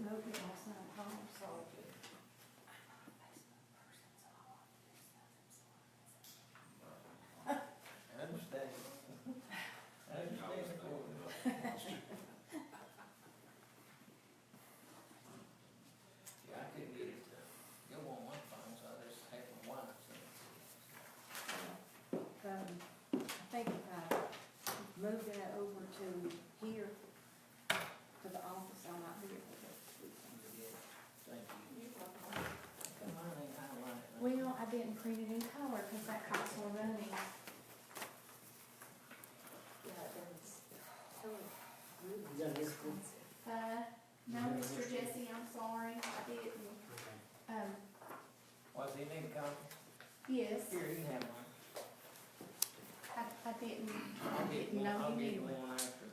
moved it last night at home, so. I understand. I understand the point. Yeah, I couldn't get it to go on my phone, so I just had my wife send I think if I move that over to here, to the office, I might be able to do it. something. Yeah, thank you. Come on, ain't highlighted. Well, I didn't print it in color because that costs more money. No, Mr. Jesse, I'm sorry, I didn't. Was he need a copy? Yes, Here, you can have one. I didn't, I'll get one, No, I'll you get need one after.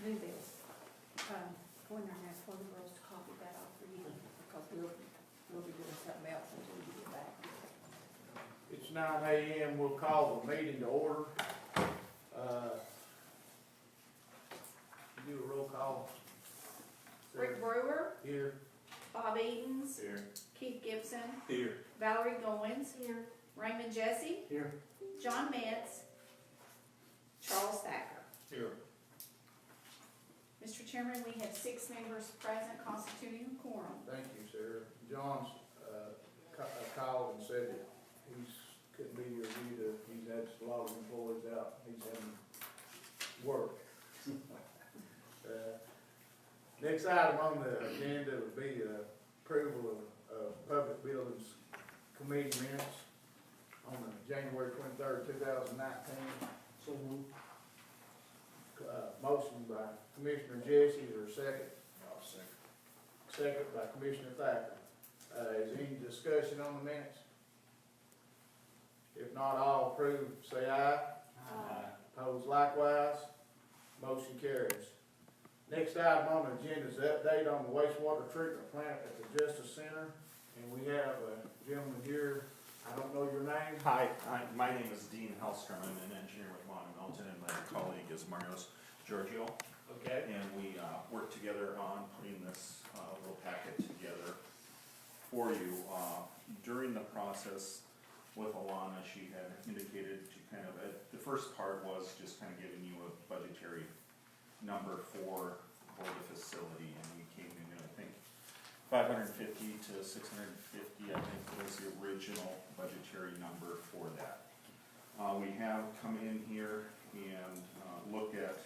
do this. Go in there and ask one of the girls to copy that off for you, because we'll be doing something else until you get back. It's 9 a.m., we'll call the meeting to order. Do a roll call. Rick Brewer, Here. Bob Edens, Here. Keith Gibson, Here. Valerie Goins, Raymond Jesse, Here. John Metz, Charles Thacker. Here. Mr. Chairman, we have 6 members present constituting a quorum. Thank you, Sarah. John's called and said that couldn't be here due to, he's had a lot of employees out, he's having work. Next item on the agenda would be approval of public buildings committee minutes on the January 23rd, 2019. So moved. Motion by Commissioner Jesse, is there a second? I'll second. Second by Commissioner Thacker. Is there any discussion on the minutes? If not, all approve, say aye. Aye. Opposed likewise. Motion carries. Next item on the agenda is the update on the wastewater treatment plant at the Justice Center. And we have a gentleman here, I don't know your name. Hi, my name is Dean Hellstrom. I'm an engineer with Long and Melton, and my colleague is Marios Giorgio. Okay. And we work together on putting this little packet together for you. During the process with Alana, she had indicated to kind of, the first part was just kind of giving you a budgetary number for the facility, and we came in, I think, 550 to 650, I think was the original budgetary number for that. We have come in here and looked at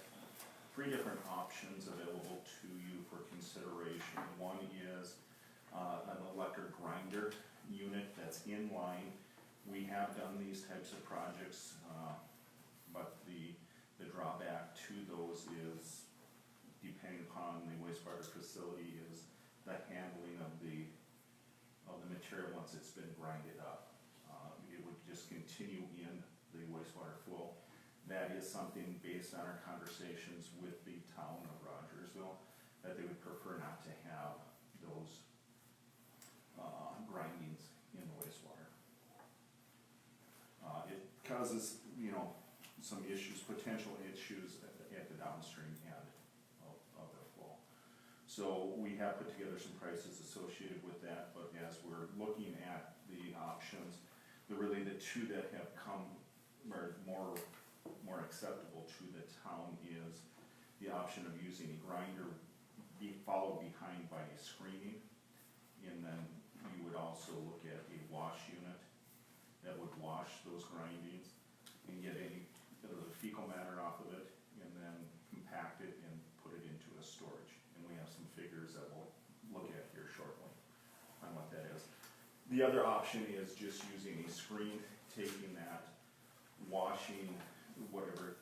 3 different options available to you for consideration. One is an electric grinder unit that's in line. We have done these types of projects, but the drawback to those is, depending upon the wastewater facility, is the handling of the material once it's been grinded up. It would just continue in the wastewater flow. That is something based on our conversations with the town of Rogersville, that they would prefer not to have those grindings in the wastewater. It causes, some issues, potential issues at the downstream end of the flow. So we have put together some prices associated with that, but as we're looking at the options, really the 2 that have come are more acceptable to the town is the option of using a grinder followed behind by a screening, and then you would also look at a wash unit that would wash those grindings and get any of the fecal matter off of it, and then compact it and put it into a storage. And we have some figures that we'll look at here shortly on what that is. The other option is just using a screen, taking that, washing whatever,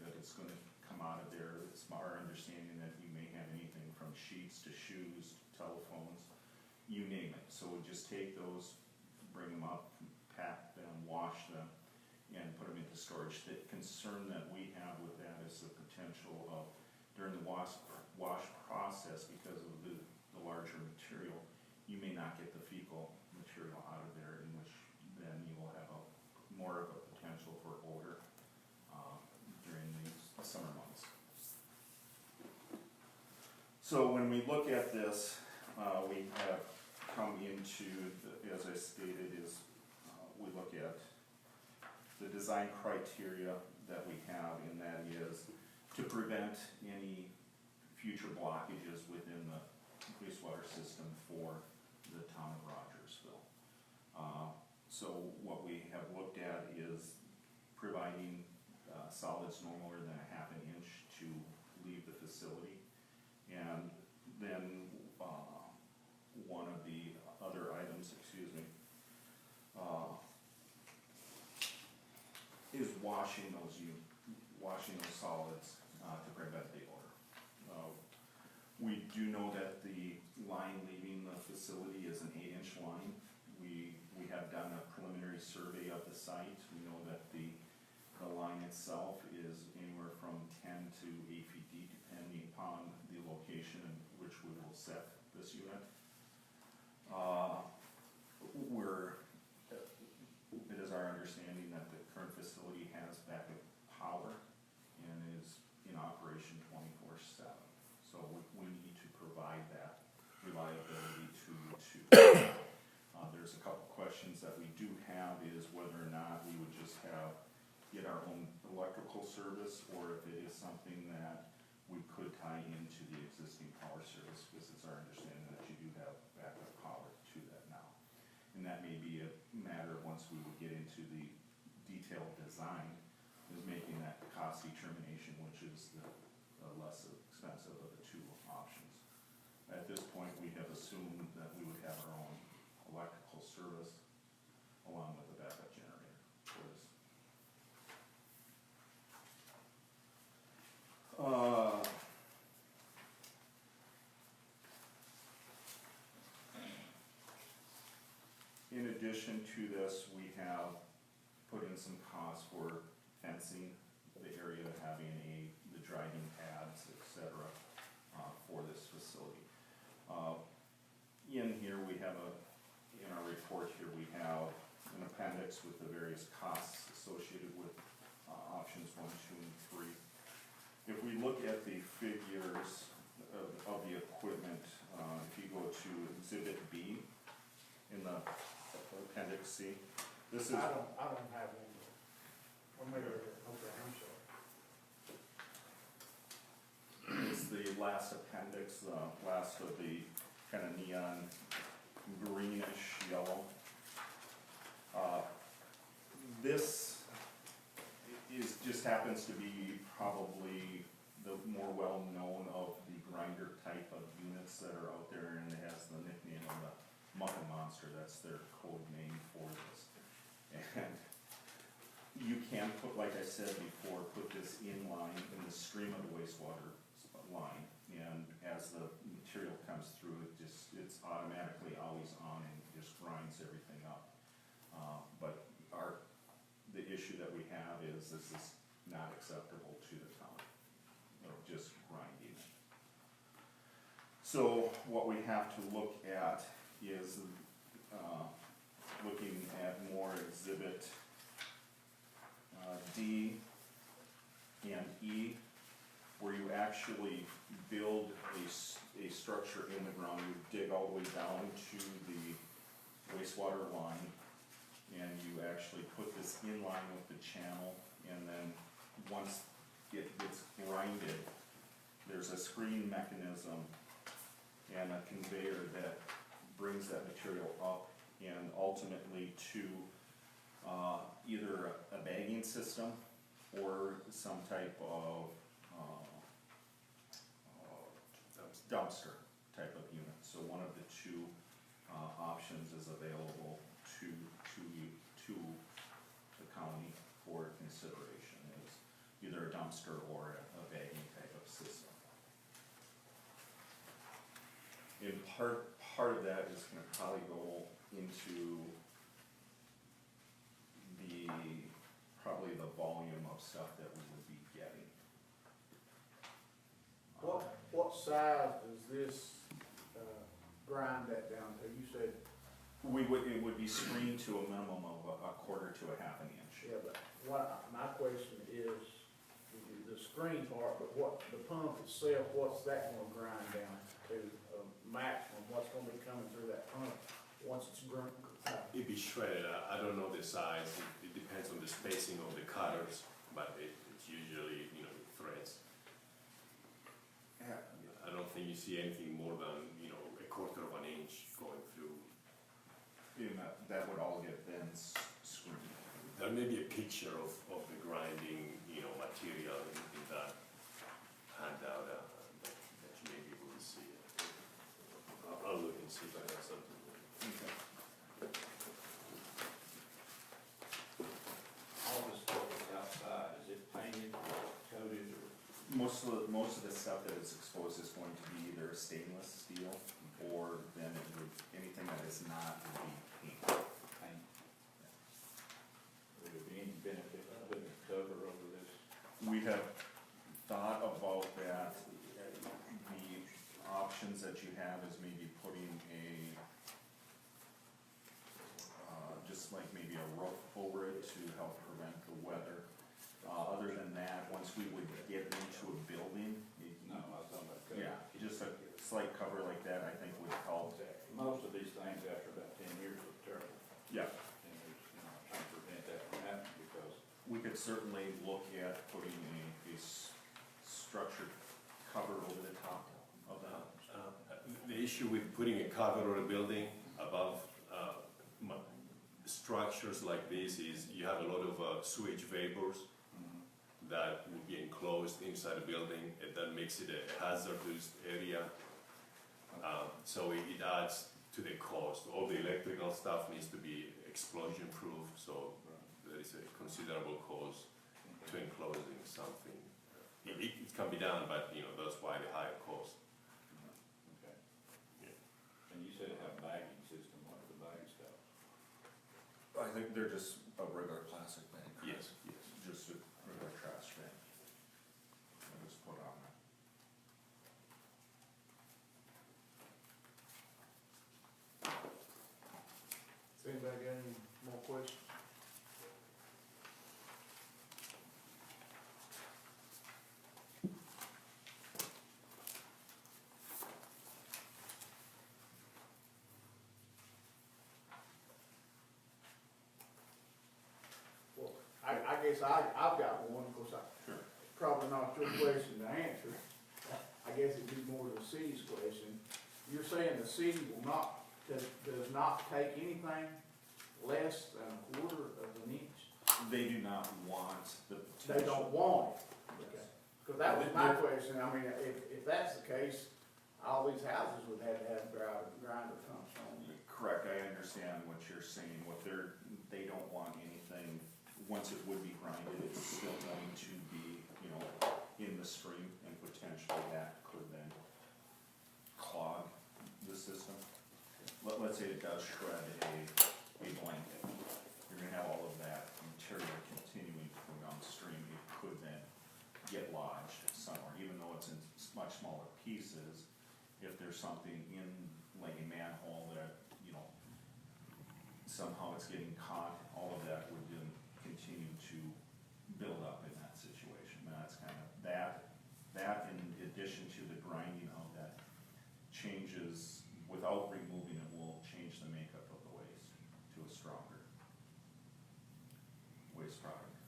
that it's going to come out of there. It's our understanding that you may have anything from sheets to shoes, telephones, you name it. So we just take those, bring them up, pack them, wash them, and put them into storage. The concern that we have with that is the potential of, during the wash process, because of the larger material, you may not get the fecal material out of there, in which then you will have more of a potential for odor during these summer months. So when we look at this, we have come into, as I stated, we look at the design criteria that we have, and that is to prevent any future blockages within the wastewater system for the town of Rogersville. So what we have looked at is providing solids no more than a half an inch to leave the facility. And then, one of the other items, is washing those solids, to prevent the odor. We do know that the line leaving the facility is an 8-inch line. We have done a preliminary survey of the site. We know that the line itself is anywhere from 10 to 8 feet deep, depending upon the location in which we will set this unit. It is our understanding that the current facility has backup power and is in operation 24/7. So we need to provide that reliability to there's a couple questions that we do have, is whether or not we would just get our own electrical service, or if it is something that we could tie into the existing power service, because it's our understanding that you do have backup power to that now. And that may be a matter, once we would get into the detailed design, is making that cost determination, which is the less expensive of the two options. At this point, we have assumed that we would have our own electrical service along with the backup generator for this. In addition to this, we have put in some costs for fencing the area, having the driving pads, etc., for this facility. In here, we have in our report here, we have an appendix with the various costs associated with options 1, 2, and 3. If we look at the figures of the equipment, if you go to Exhibit B in the Appendix C, this is. I don't have one. Okay, I'm sorry. It's the last appendix, the last of the kind of neon greenish yellow. This just happens to be probably the more well-known of the grinder type of units that are out there, and it has the nickname of the Muffin Monster. That's their code name for this. And you can put, like I said before, put this in line in the stream of the wastewater line, and as the material comes through, it's automatically always on and just grinds everything up. But the issue that we have is this is not acceptable to the town, just grinding it. So what we have to look at is looking at more Exhibit D and E, where you actually build a structure in the ground. You dig all the way down to the wastewater line, and you actually put this in line with the channel, and then once it gets grinded, there's a screen mechanism and a conveyor that brings that material up and ultimately to either a bagging system or some type of dumpster type of unit. So one of the two options is available to the county for consideration, is either a dumpster or a bagging type of system. In part of that is going to probably go into probably the volume of stuff that we would be getting. What size does this grind that down to? You said. It would be screened to a minimum of a quarter to a half an inch. Yeah, but my question is, the screen part, but what, the pump itself, what's that gonna grind down to, maximum, what's gonna be coming through that pump once it's It'd be shredded, I don't know the size, it depends on the spacing of the cutters, but it's usually, threads. Yeah. I don't think you see anything more than, a quarter of an inch going through. And that would all get then screened. There may be a picture of the grinding, material in that handout, that you may be able to see. I'll look and see if I have something. Okay. All this stuff is outside, is it painted, coated, or? Most of the stuff that is exposed is going to be either stainless steel, or then it would, anything that is not would be paint. Paint. Would there be any benefit of putting a cover over this? We have thought about that. The options that you have is maybe putting just like maybe a roof over it to help prevent the weather. Other than that, once we would get into a building, No, I was talking about cover. yeah, just a slight cover like that, I think would help. Most of these things after about 10 years look terrible, Yeah, and there's, trying to prevent that from happening because we could certainly look at putting a structured cover over the top of that. The issue with putting a cover on a building above structures like this is you have a lot of sewage vapors that will be enclosed inside a building, and that makes it a hazardous area. So it adds to the cost. All the electrical stuff needs to be explosion proof, so there is a considerable cost to enclosing something. It can be done, but that's why the higher cost. okay. Yeah. And you said it had a bagging system, what are the bag stuff? I think they're just a regular plastic bag. Yes, yes. Just a regular trash bag. I just put on there. Has anybody got any more questions? Well, I guess I've got one, of course, Sure. probably not your question to answer. I guess it'd be more the city's question. You're saying the city will not, does not take anything less than a quarter of an inch? They do not want the They potential. don't want it? Okay. Cause that was my question, I mean, if that's the case, all these houses would have to have grinder pumps on them. Correct, I understand what you're saying, they don't want anything, once it would be grinded, it's still going to be, in the stream, and potentially that could then clog the system. Let's say it does shred a blanket, you're gonna have all of that material continuing to go downstream, it could then get lodged somewhere, even though it's in much smaller pieces. If there's something in, like a manhole that, somehow it's getting caught, all of that would then continue to build up in that situation. And that's kind of, that in addition to the grinding of that changes, without removing it, will change the makeup of the waste to a stronger waste product.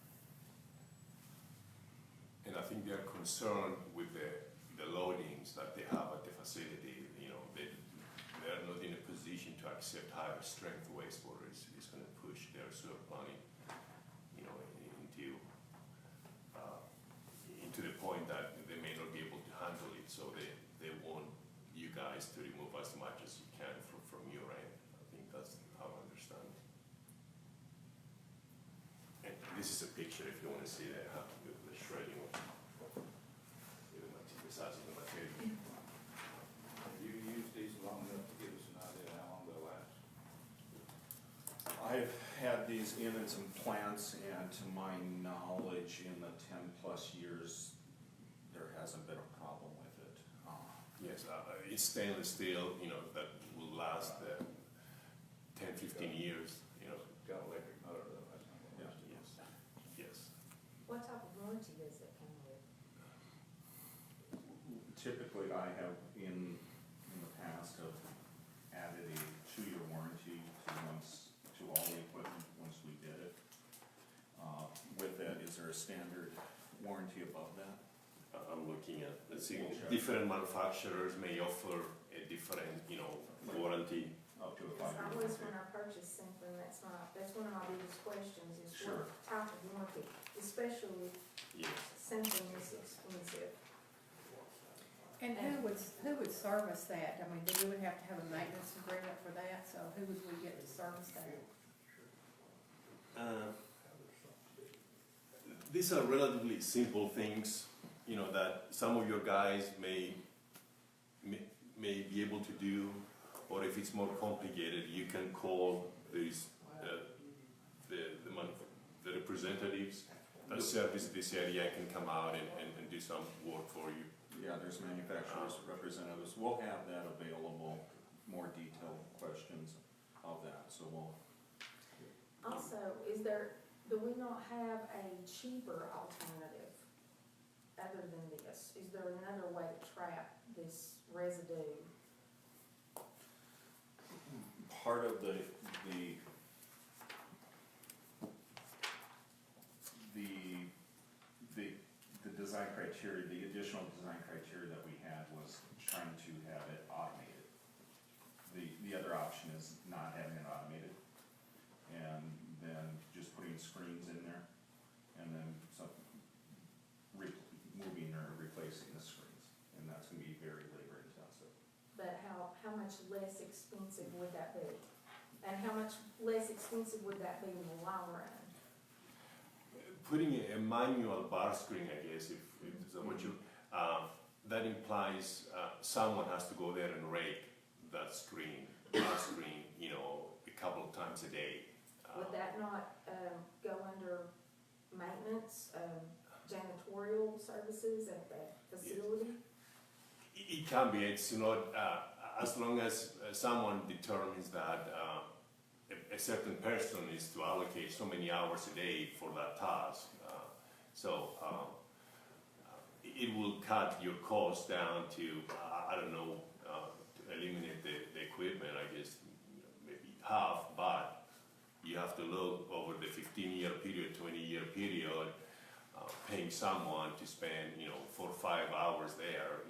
And I think they are concerned with the loadings that they have at the facility. They are not in a position to accept higher strength wastewater. It's going to push their sewer plumbing, into the point that they may not be able to handle it. So they want you guys to remove as much as you can from your end. I think that's how I understand it. And this is a picture if you want to see the shredding of the size of the material. Have you used these long enough to give us an idea how long they'll last? I've had these in some plants, and to my knowledge, in the 10+ years, there hasn't been a problem with it. Yes, it's stainless steel, that will last 10, 15 years, It's got electric motor though, that's not gonna last. Yes. Yes. What type of warranty does it come with? typically I have in the past have added a 2-year warranty to all the equipment once we did it. With that, is there a standard warranty above that? I'm looking at, let's see, Sure. different manufacturers may offer a different, warranty. Up to a Because 5-year I always, warranty? when I purchase something, that's one of my biggest questions is Sure. what type of warranty, especially Yes. something this expensive. And who would service that? I mean, we would have to have a maintenance agreement for that, so who would we get to service that? These are relatively simple things, that some of your guys may be able to do, or if it's more complicated, you can call these, the representatives that service this area can come out and do some work for you. Yeah, there's manufacturers, representatives, we'll have that available, more detailed questions of that, so we'll. Also, do we not have a cheaper alternative other than this? Is there another way to trap this residue? Part of the design criteria, the additional design criteria that we had was trying to have it automated. The other option is not having it automated, and then just putting screens in there, and then moving or replacing the screens, and that's gonna be very labor intensive. But how much less expensive would that be? And how much less expensive would that be in the long run? Putting a manual bar screen, I guess, if what you, that implies someone has to go there and rake that bar screen, a couple of times a day. Would that not go under maintenance, janitorial services at the facility? It can be, it's not, as long as someone determines that a certain person is to allocate so many hours a day for that task. It will cut your costs down to, to eliminate the equipment, I guess, maybe half, but you have to look over the 15-year period, 20-year period, paying someone to spend, 4 or 5 hours there,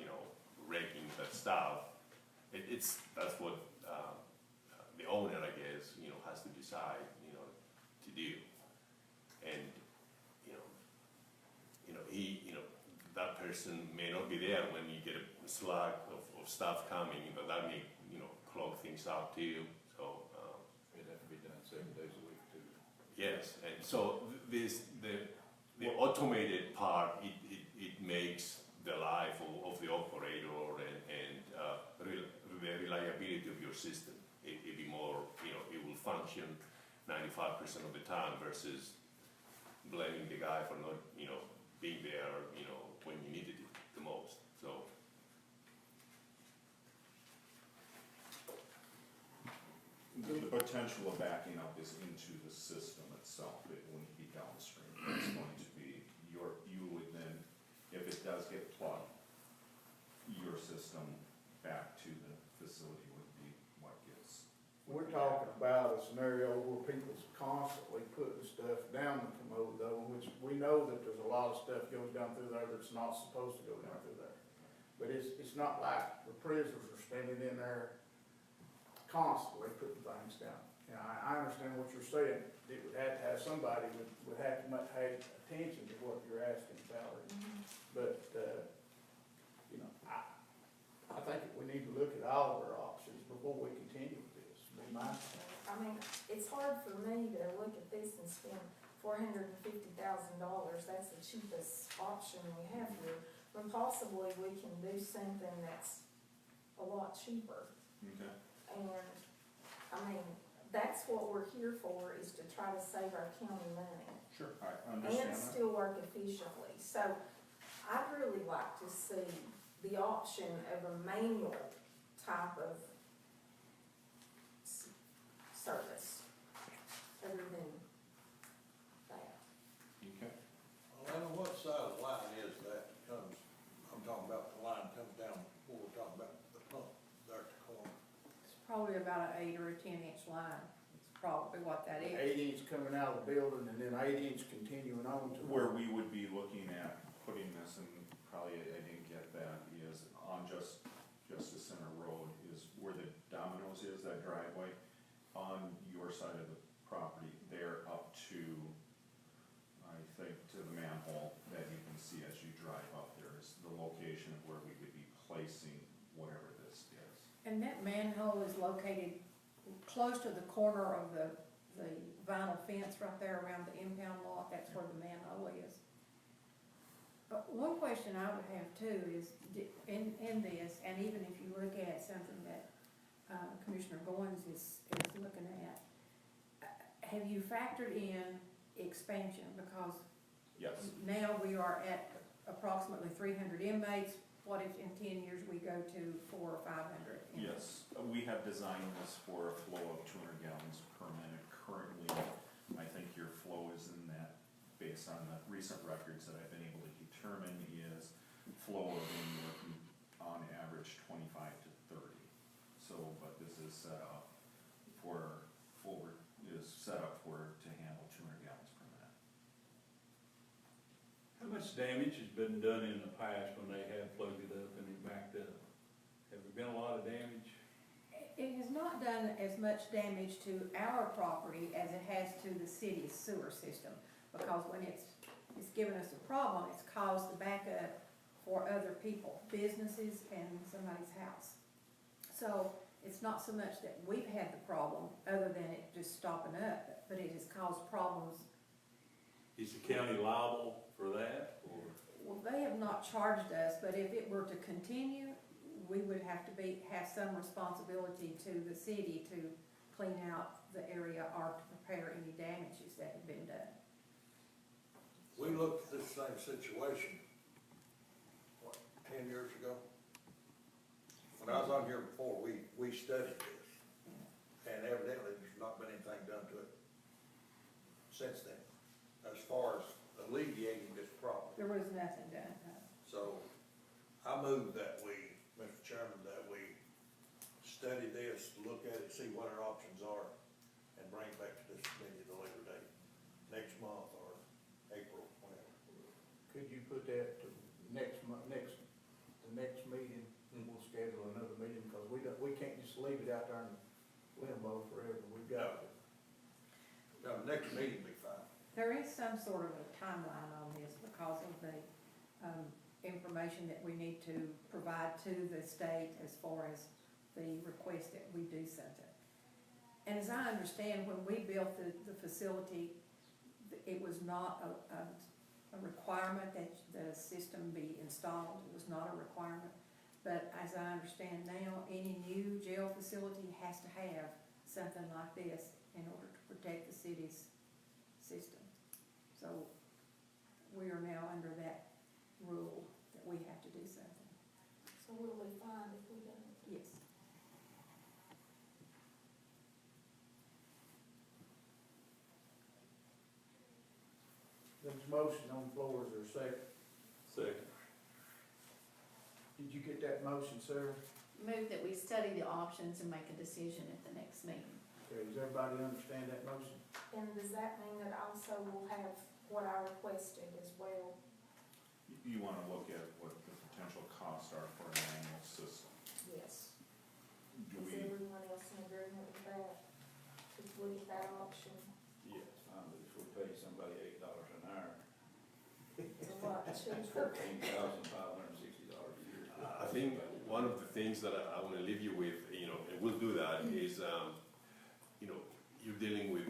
raking that stuff. That's what the owner, I guess, has to decide, to do. And, that person may not be there when you get a slug of stuff coming, but that may, clog things up too, so. It'd have to be done 7 days a week too. Yes, and so the automated part, it makes the life of the operator and the reliability of your system. It be more, it will function 95% of the time versus blaming the guy for not, being there, when you needed it the most, so. The potential of backing up is into the system itself, it wouldn't be downstream, it's going to be you would then, if it does get plugged, your system back to the facility would be what gets. We're talking about a scenario where people's constantly putting stuff down the commode though, which we know that there's a lot of stuff goes down through there that's not supposed to go down through there. But it's not like the prisoners are standing in there constantly putting things down. And I understand what you're saying, it would have to have somebody would have to pay attention to what you're asking, Valerie. But, I think we need to look at all of our options before we continue with this, be my. I mean, it's hard for me to look at this and spend $450,000, that's the cheapest option we have here, when possibly we can do something that's a lot cheaper. Okay. And, I mean, that's what we're here for, is to try to save our county money. Sure, I understand And that. still work efficiently. So, I'd really like to see the option of a manual type of service, other than that. Okay. Well, on what side of the line is that comes, I'm talking about the line comes down probably about an 8 or a 10-inch line, it's probably what that is. 8 inch coming out of the building and then 8 inch continuing on to. Where we would be looking at putting this, and probably I didn't get that, is on Justice Center Road, is where the Domino's is, that driveway, on your side of the property, there up to, I think, to the manhole that you can see as you drive up there is the location of where we would be placing whatever this is. And that manhole is located close to the corner of the vinyl fence right there around the impound lot, that's where the manhole is. But one question I would have too is, in this, and even if you look at something that Commissioner Goins is looking at, have you factored in expansion? Because Yes. now we are at approximately 300 inmates. What if in 10 years we go to 400 or 500 inmates? Yes, we have designed this for a flow of 200 gallons per minute. Currently, I think your flow is in that, based on the recent records that I've been able to determine, is flow of anywhere from, on average, 25 to 30. So, but this is set up for, to handle 200 gallons per minute. How much damage has been done in the past when they have plugged it up and it backed up? Have there been a lot of damage? It has not done as much damage to our property as it has to the city's sewer system, because when it's given us a problem, it's caused the backup for other people, businesses and somebody's house. So it's not so much that we've had the problem, other than it just stopping up, but it has caused problems. Is the county liable for that, or? Well, they have not charged us, but if it were to continue, we would have to have some responsibility to the city to clean out the area or to repair any damages that have been done. We looked at this same situation, what, 10 years ago? When I was on here before, we studied this, and evidently there's not been anything done to it since then, as far as alleviating this problem. There was nothing done. So, I move that we, Mr. Chairman, that we study this, look at it, see what our options are, and bring it back to this committee at a later date, next month or April, whenever. Could you put that to next month, the next meeting, and we'll schedule another meeting, because we can't just leave it out there in limbo forever, we've got to. No, the next meeting will be fine. There is some sort of a timeline on this because of the information that we need to provide to the state as far as the request that we do something. And as I understand, when we built the facility, it was not a requirement that the system be installed. It was not a requirement. But as I understand now, any new jail facility has to have something like this in order to protect the city's system. So we are now under that rule that we have to do something. So we'll be fine if we don't. Yes. There's a motion on the floor, is there a second? Second. Did you get that motion, Sarah? Move that we study the options and make a decision at the next meeting. Okay, does everybody understand that motion? And does that mean that also we'll have what I requested as well? You wanna look at what the potential costs are for an annual system. Yes. Do Is we, everyone else in agreement with that? If we get that option, Yes, fine, but if we pay somebody $8 an hour, it's a lot cheaper. $14,560 a year. I think one of the things that I want to leave you with, and we'll do that, is, you're dealing with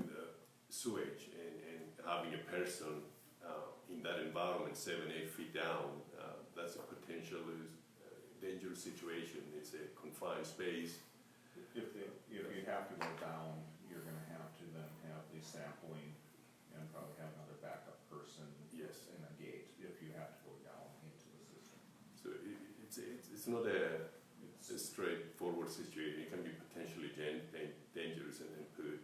sewage and having a person in that environment 7-8 feet down, that's a potential dangerous situation. It's a confined space. if you have to go down, you're gonna have to then have the sampling and probably have another backup person. Yes. In a gate, if you have to go down into the system. So it's not a straightforward situation. It can be potentially dangerous and put,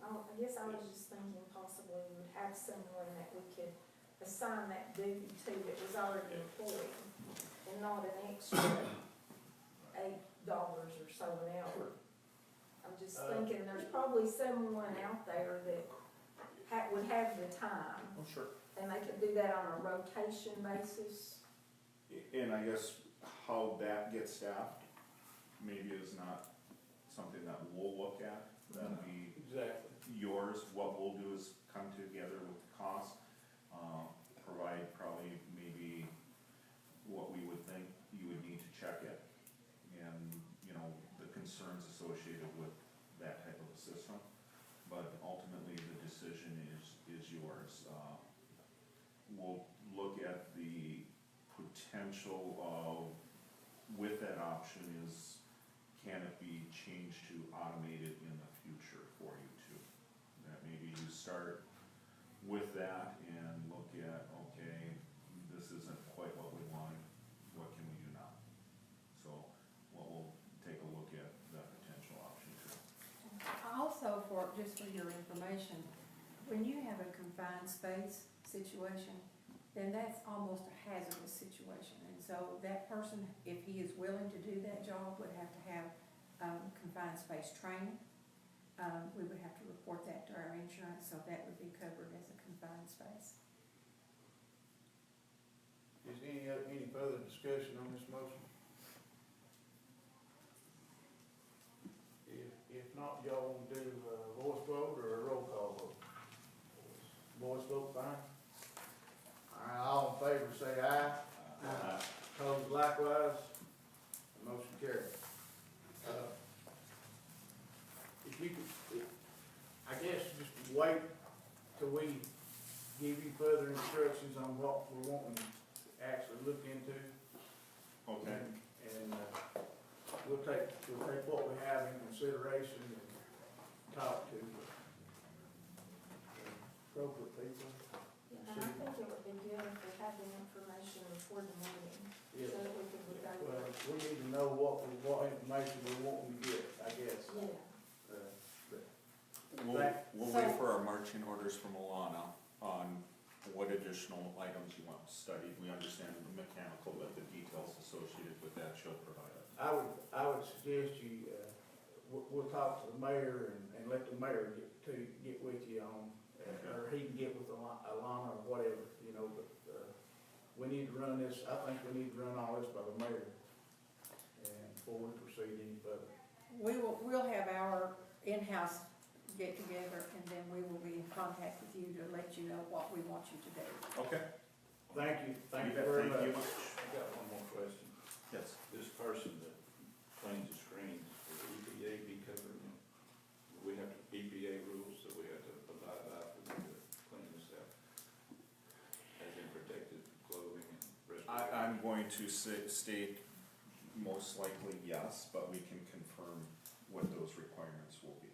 Oh, I guess I was just thinking possibly we would have someone that we could assign that duty to that was already employed, and not an extra $8 or so an hour. I'm just thinking, there's probably someone out there that would have the time, Oh, sure. and they could do that on a rotation basis. And I guess how that gets staffed maybe is not something that we'll look at. That'll be Exactly. yours. What we'll do is come together with the cost, provide probably maybe what we would think you would need to check it. And, you know, the concerns associated with that type of a system. But ultimately, the decision is yours. We'll look at the potential of, with that option is, can it be changed to automated in the future for you too? That maybe you start with that and look at, okay, this isn't quite what we want, what can we do now? So, we'll take a look at that potential option too. Also, just for your information, when you have a confined space situation, then that's almost a hazardous situation. And so that person, if he is willing to do that job, would have to have confined space training. We would have to report that to our insurance, so that would be covered as a confined space. Is any further discussion on this motion? If not, y'all want to do a voice vote or a roll call vote? Voice vote, fine. All right, all in favor, say aye. Aye. Opposed likewise, the motion carries. If you could, I guess just wait till we give you further instructions on what we're wanting to actually look into. Okay. And, we'll take what we have in consideration and talk to the appropriate people. And I think it would be good if we had the information before the meeting, Yeah. so that we could look over Well, it. we need to know what information we're wanting to get, I guess. Yeah. We'll So- wait for our marching orders from Alana on what additional items you want studied. We understand the mechanical, but the details associated with that she'll provide us. I would suggest you, we'll talk to the mayor and let the mayor get with you on, or he can get with Alana or whatever, you know, but, we need to run this, I think we need to run all this by the mayor, and before we proceed any further. We'll have our in-house get together, and then we will be in contact with you to let you know what we want you to do. Okay. Thank you very much. Thank you. I got one more question. Yes. This person that cleans the screens, will the EPA be covering it? We have EPA rules that we have to abide by for them to clean this out, as in protective clothing and respirators. I'm going to state most likely yes, but we can confirm what those requirements will be.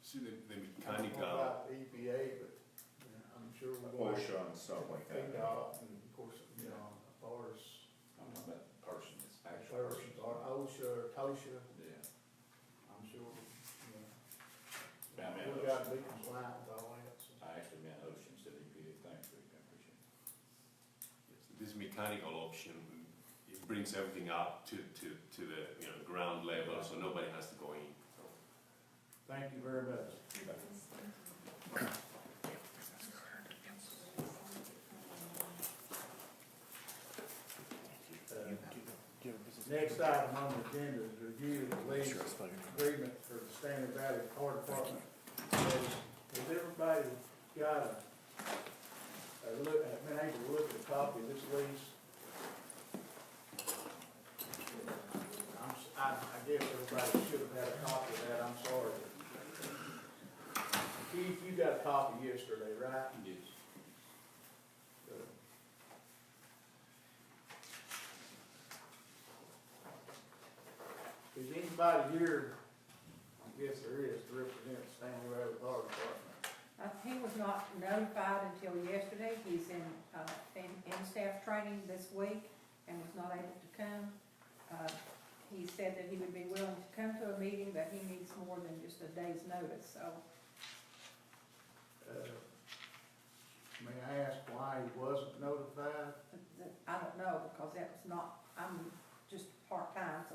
See, the I don't mechanical, know about the EPA, but I'm sure we're going to. OSHA and stuff like that. KDOT, and of course, you know, as far as I'm talking about the person, it's actual person. persons, or OSHA, or TOSHA, Yeah. I'm sure, you know. I mean, We've got to be compliant with all that, so. I actually meant Ocean City EPA, thanks, Rick, I appreciate it. this mechanical option, it brings everything up to the, you know, ground level, so nobody has to go in. Thank you very much. Next item on the agenda is review of the lease agreement for the Standard Valley Fire Department. Has everybody got been able to look at a copy of this lease? I guess everybody should have had a copy of that, I'm sorry. Keith, you got a copy yesterday, right? Yes. Is anybody here, I guess there is, to represent Stanley Valley Fire Department? He was not notified until yesterday. He's in staff training this week and was not able to come. He said that he would be willing to come to a meeting, but he needs more than just a day's notice, so. May I ask why he wasn't notified? I don't know, because that was not, I'm just part-time,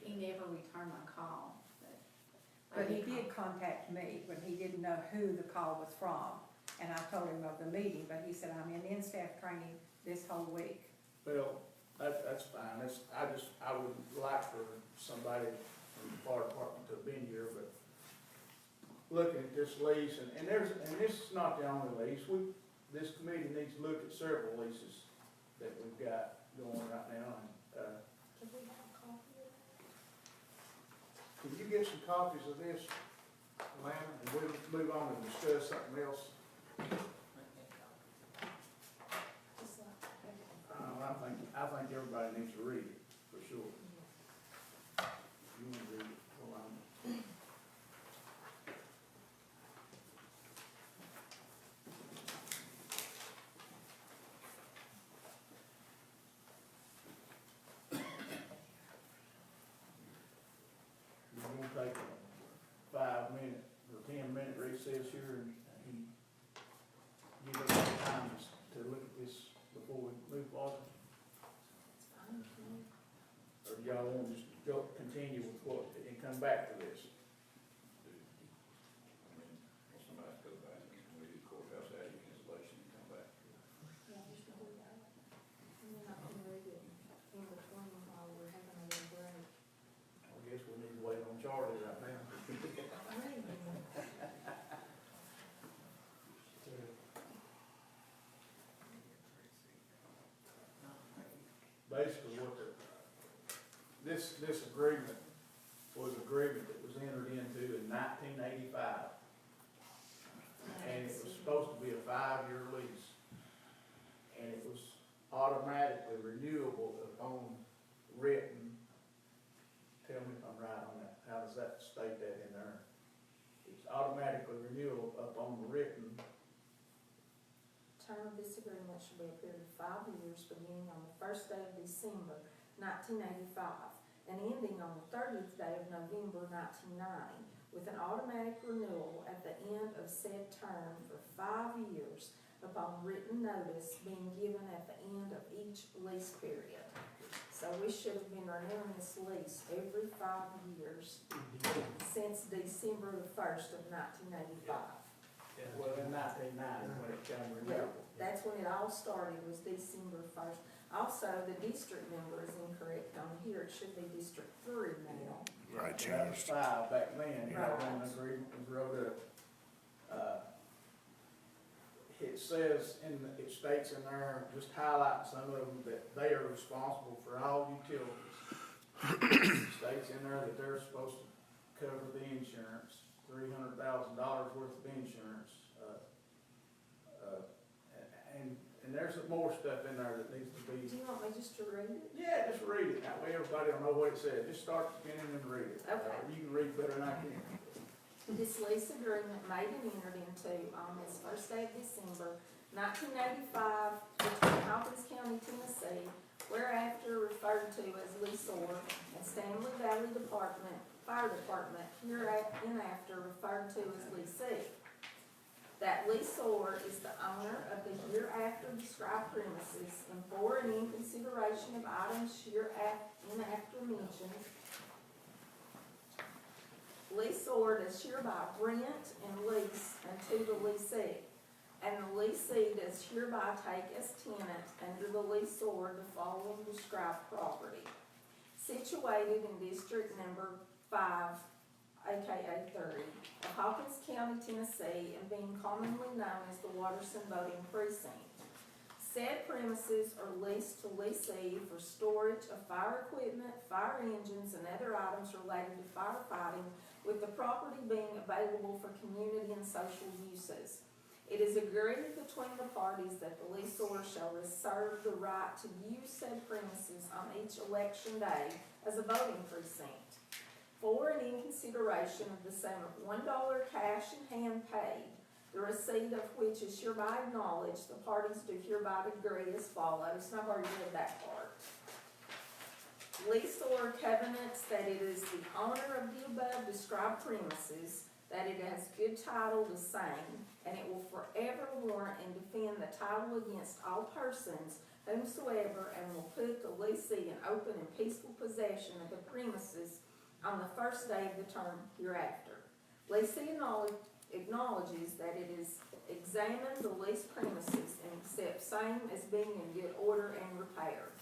He never returned my call, but. I But he call. did contact me, but he didn't know who the call was from. And I told him of the meeting, but he said, I'm in staff training this whole week. Well, that's fine, I would like for somebody from the fire department to have been here, but looking at this lease, and this is not the only lease, this committee needs to look at several leases that we've got going right now, and, Can we have a copy of that? can you get some copies of this, Lana, and we'll move on and discuss something else? Just like, I think everybody needs to read it, for sure. You want to read it, well, we're gonna take a 5-minute or 10-minute recess here and give us some time to look at this before we move forward. it's fine, can we? Or do y'all want to just go, continue with what, and come back to this? I mean, if somebody goes back and we do courthouse attic installation and come back. Yeah, we should do that. And then I can read it in between while we're having a little break. I guess we need to wait on Charlie right now. Basically, this agreement was an agreement that was entered into in 1985. And it was supposed to be a 5-year lease. And it was automatically renewable upon written. Tell me if I'm right on that. How does that state that in there? It's automatically renewable upon written. Term of this agreement shall be a period of 5 years, beginning on the first day of December 1985, and ending on the 30th day of November 1990, with an automatic renewal at the end of said term for 5 years, upon written notice being given at the end of each lease period. So we should have been renewing this lease every 5 years since December the 1st of 1985. Well, in 1990, when it came Yeah, renewable. that's when it all started, was December 1st. Also, the district number is incorrect on here, it should be District 3 now. Right, that was 5 back then, you know, when the Right. agreement was wrote up. It says, it states in there, just highlighting some of them, that they are responsible for all utilities. It states in there that they're supposed to cover the insurance, $300,000 worth of insurance. And there's some more stuff in there that needs to Do be. you want me just to read it? Yeah, just read it, that way everybody will know what it says, just start spinning and read it. Okay. You can read better than I can. This lease agreement made and entered into on this first day of December 1985 between Hawkins County, Tennessee, whereafter referred to as leaseor, and Stanley Valley Fire Department, hereinafter referred to as leasee. That leaseor is the owner of the hereafter described premises, and for and in consideration of items hereinafter mentioned, leaseor does hereby rent and lease unto the leasee, and the leasee does hereby take as tenant under the leaseor the following described property, situated in District Number 5, aka 30, of Hawkins County, Tennessee, and being commonly known as the Watterson Voting Precinct. Said premises are leased to leasee for storage of fire equipment, fire engines, and other items related to firefighting, with the property being available for community and social uses. It is agreed between the parties that the leaseor shall reserve the right to use said premises on each election day as a voting precinct. For and in consideration of the sum of $1 cash in hand paid, the receipt of which is hereby acknowledged, the parties do hereby agree as follows, and I've already read that part. Leaseor covenants that it is the owner of the above described premises, that it has good title to same, and it will forever warrant and defend the title against all persons whomsoever, and will put the leasee in open and peaceful possession of the premises on the first day of the term hereafter. Leasee acknowledges that it is examined the leased premises and accepts same as being in good order and repaired.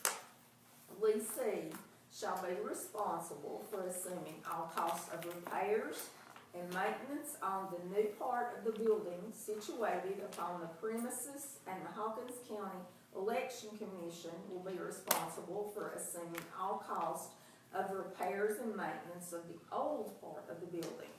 Leasee shall be responsible for assuming all costs of repairs and maintenance on the new part of the building situated upon the premises, and the Hawkins County Election Commission will be responsible for assuming all costs of repairs and maintenance of the old part of the building.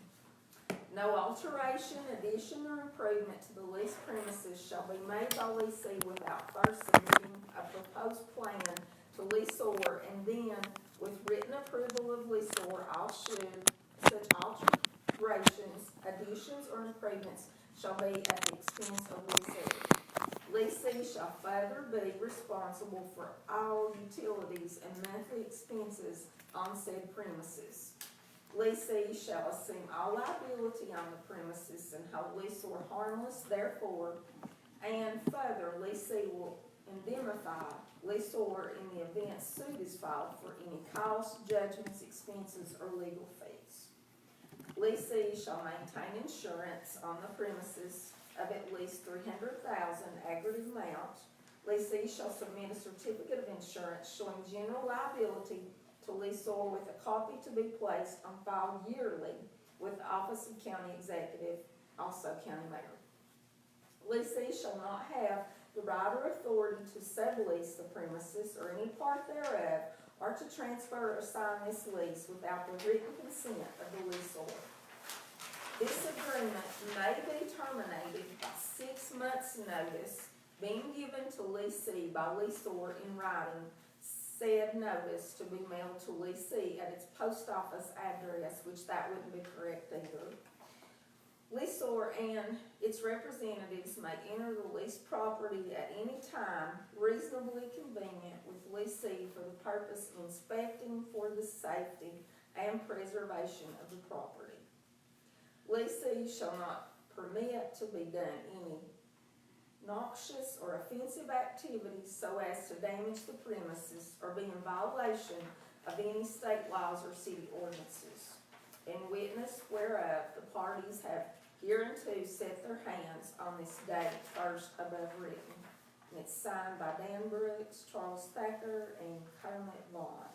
No alteration, addition, or improvement to the leased premises shall be made by leasee without first submitting a proposed plan to leaseor, and then, with written approval of leaseor, all such alterations, additions, or improvements shall be at the expense of leasee. Leasee shall further be responsible for all utilities and monthly expenses on said premises. Leasee shall assume all liability on the premises and hold leaseor harmless therefore, and further, leasee will indemnify leaseor in the event suit is filed for any costs, judgments, expenses, or legal fees. Leasee shall maintain insurance on the premises of at least $300,000 aggregate amount. Leasee shall submit a certificate of insurance showing general liability to leaseor with a copy to be placed on file yearly with the Office of County Executive, also County Mayor. Leasee shall not have the right or authority to sublease the premises or any part thereof, or to transfer or sign this lease without the written consent of the leaseor. This agreement may be terminated by 6 months' notice being given to leasee by leaseor in writing, said notice to be mailed to leasee at its post office address, which that wouldn't be correct either. Leaseor and its representatives may enter the leased property at any time reasonably convenient with leasee for the purpose of inspecting for the safety and preservation of the property. Leasee shall not permit to be done any noxious or offensive activities so as to damage the premises or be in violation of any state laws or city ordinances. In witness whereof, the parties have hereunto set their hands on this date first above written. And it's signed by Dan Brooks, Charles Thacker, and Kermit Vaughn.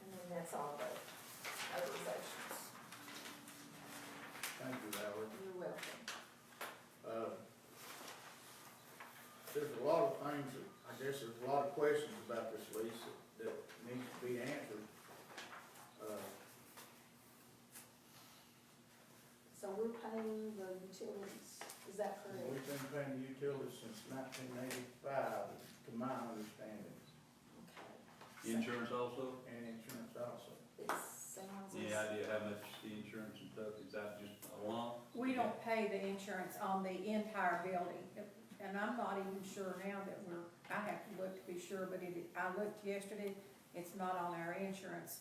And then that's all the authorizations. Thank you, Howard. You're welcome. There's a lot of things that, I guess there's a lot of questions about this lease that needs to be answered. So we're paying the utilities, is that correct? We've been paying the utilities since 1985, to my understanding, Okay. Insurance also? and insurance also. It sounds. Any idea how much the insurance and stuff, is that just a lump? We don't pay the insurance on the entire building, and I'm not even sure now that I have to look to be sure, but I looked yesterday, it's not on our insurance,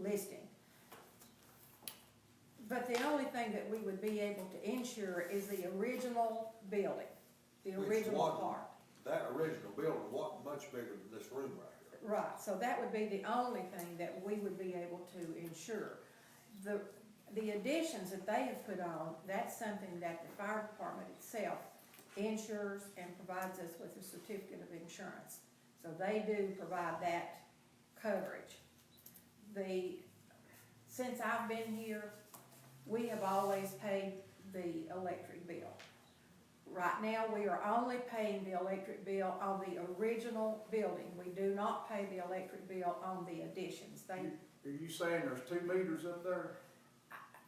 listing. But the only thing that we would be able to insure is the original building, the Which original one? part. That original building wasn't much bigger than this room right here. Right, so that would be the only thing that we would be able to insure. The additions that they have put on, that's something that the fire department itself insures and provides us with a certificate of insurance. So they do provide that coverage. Since I've been here, we have always paid the electric bill. Right now, we are only paying the electric bill on the original building. We do not pay the electric bill on the additions. Are you saying there's 2 meters up there?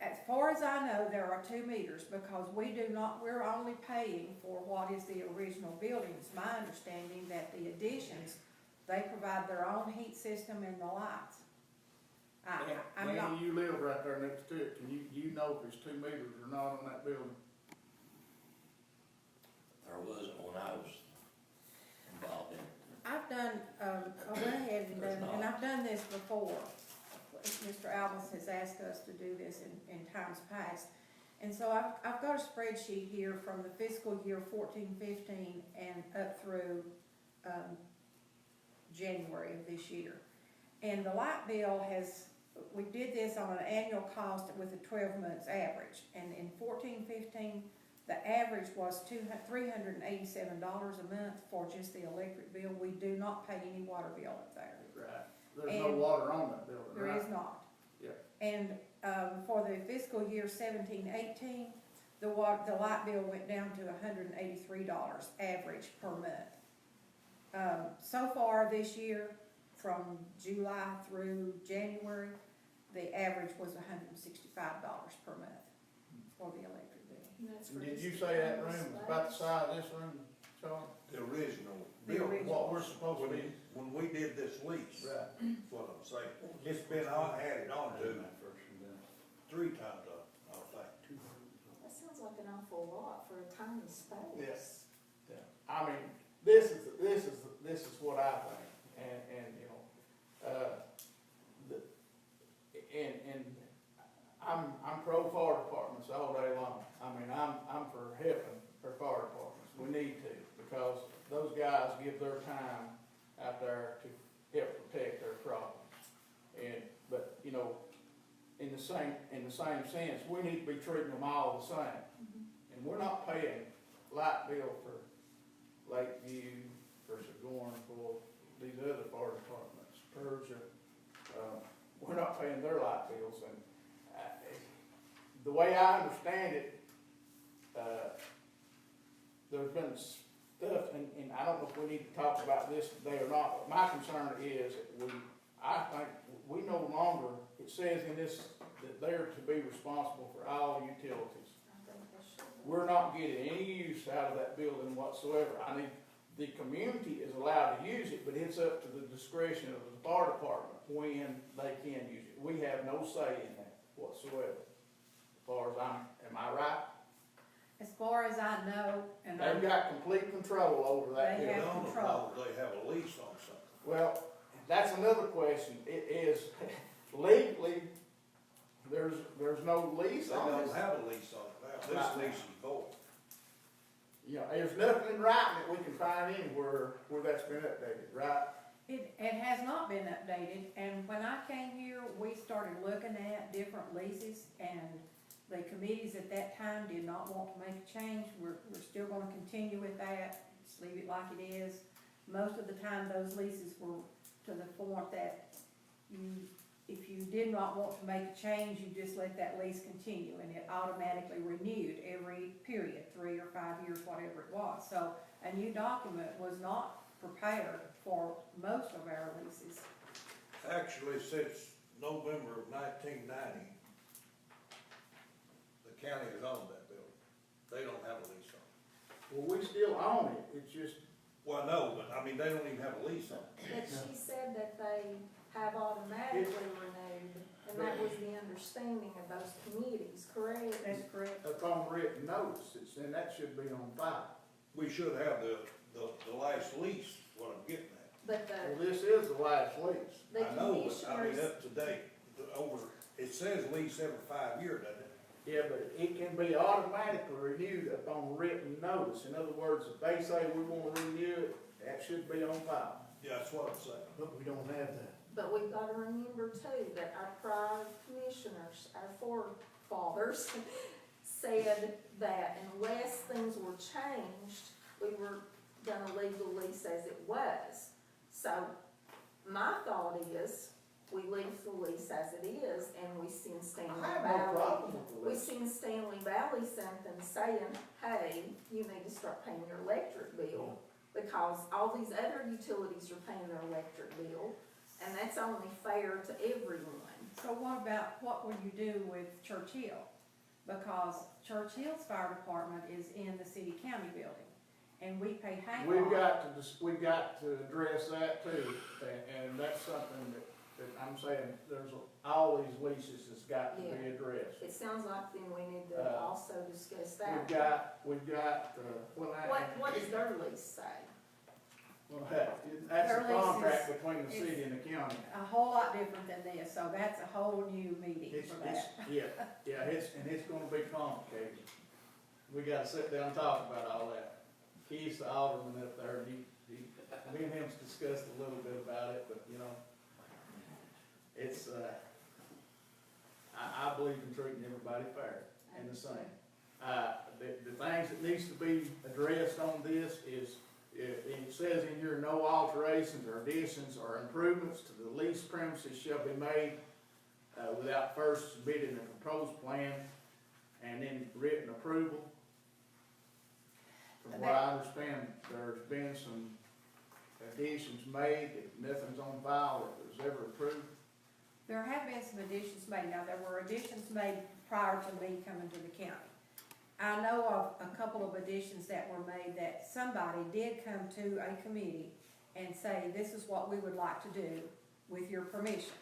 As far as I know, there are 2 meters because we're only paying for what is the original building. It's my understanding that the additions, they provide their own heat system and the lights. I'm not, Danny, you live right there next to it, do you know if there's 2 meters or not on that building? There wasn't when I was involved in it. I've done, I went ahead and I've done this before. Mr. Albus has asked us to do this in times past. And so I've got a spreadsheet here from the fiscal year 14-15 and up through, January of this year. And the light bill we did this on an annual cost with a 12 months average. And in 14-15, the average was $387 a month for just the electric bill. We do not pay any water bill up there. Right. There's no And water on that building, There right? is not. Yeah. And, for the fiscal year 17-18, the light bill went down to $183 average per month. So far this year, from July through January, the average was $165 per month for the electric bill. And that's for Did just you the say that panel room was about the slash. size of this room, Charlie? The original The bill, original. What we're supposed to be? when we did this lease, Right. that's what I'm saying, it's been added on to First and then. 3 times up, I think. That sounds like an awful lot for a tiny space. Yes. Yeah. I mean, this is what I think, and, you know, and I'm pro fire departments all day long. I mean, I'm for helping our fire departments. We need to, because those guys give their time out there to help protect their properties. But, you know, in the same sense, we need to be treating them all the same. And we're not paying light bill for Lakeview, for Sigourney, for these other fire departments, Persia. We're not paying their light bills, and the way I understand it, there's been stuff, and I don't know if we need to talk about this today or not, but my concern is that I think we no longer, it says in this, that they're to be responsible for all utilities. I think they should. We're not getting any use out of that building whatsoever. I mean, the community is allowed to use it, but it's up to the discretion of the fire department when they can use it. We have no say in that whatsoever, as far as am I right? As far as I know, and They've got complete control over that They building. have They don't control. know they have a lease on something. Well, that's another question. It is legally, there's no lease They on don't this. have a lease on it now, Right. this lease is void. You know, there's nothing in writing that we can find anywhere where that's been updated, right? it has not been updated, and when I came here, we started looking at different leases, and the committees at that time did not want to make a change. We're still gonna continue with that, just leave it like it is. Most of the time, those leases were to the point that if you did not want to make a change, you just let that lease continue, and it automatically renewed every period, 3 or 5 years, whatever it was. So a new document was not prepared for most of our leases. Actually, since November of 1990, the county has owned that building. They don't have a lease on it. Well, we still own it, it's just, Well, no, but I mean, they don't even have a lease on it. But she said that they have automatically renewed, and that was the understanding of those committees, correct? That's correct. upon written notice, and that should be on file. We should have the last lease, what I'm getting at. But Well, this is the last lease. the I know, but I mean, commissioners, up to date, it says lease every 5 years, doesn't it? Yeah, but it can be automatically renewed upon written notice. In other words, if they say we wanna renew it, that should be on file. Yeah, that's what I'm saying. But we don't have that. but we've gotta remember too, that our prior commissioners, our forefathers, said that unless things were changed, we were gonna leave the lease as it was. So, my thought is, we leave the lease as it is, and we send Stanley I have no Valley. problem with the We lease. send Stanley Valley something saying, hey, you need to start paying your electric bill, because all these other utilities are paying their electric bill, and that's only fair to everyone. So what will you do with Churchill? Because Churchill's fire department is in the city-county building, and we pay Hancock. We've got to address that too, and that's something that I'm saying, all these leases has got to be addressed. It sounds like then we need to also discuss that. We've got, What does their lease say? well, that's Their a lease contract is- between the the city and the county. A whole lot different than this, so that's a whole new meeting It's, for it's, that. yeah, it's gonna be complicated. We gotta sit down and talk about all that. Keith's the alderman up there, and me and him's discussed a little bit about it, but, you know, it's, I believe in treating everybody fair and the same. The things that needs to be addressed on this is, it says in here, no alterations or additions or improvements to the leased premises shall be made, without first submitting a proposed plan and then written approval. From what I understand, there's been some additions made, that nothing's on file that was ever approved. There have been some additions made. Now, there were additions made prior to me coming to the county. I know of a couple of additions that were made that somebody did come to a committee and say, this is what we would like to do with your permission.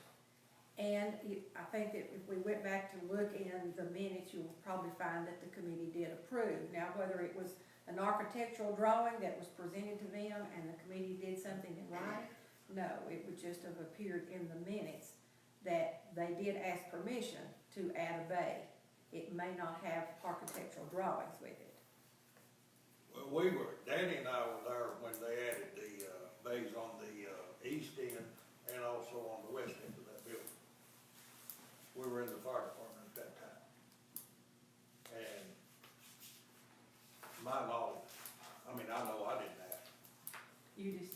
And I think that if we went back to look in the minutes, you'll probably find that the committee did approve. Now, whether it was an architectural drawing that was presented to them and the committee did something in writing, no, it would just have appeared in the minutes that they did ask permission to add a bay. It may not have architectural drawings with it. Well, Danny and I were there when they added the, bays on the, east end and also on the west end of that building. We were in the fire department at that time. And my knowledge, I mean, I know I didn't ask. You just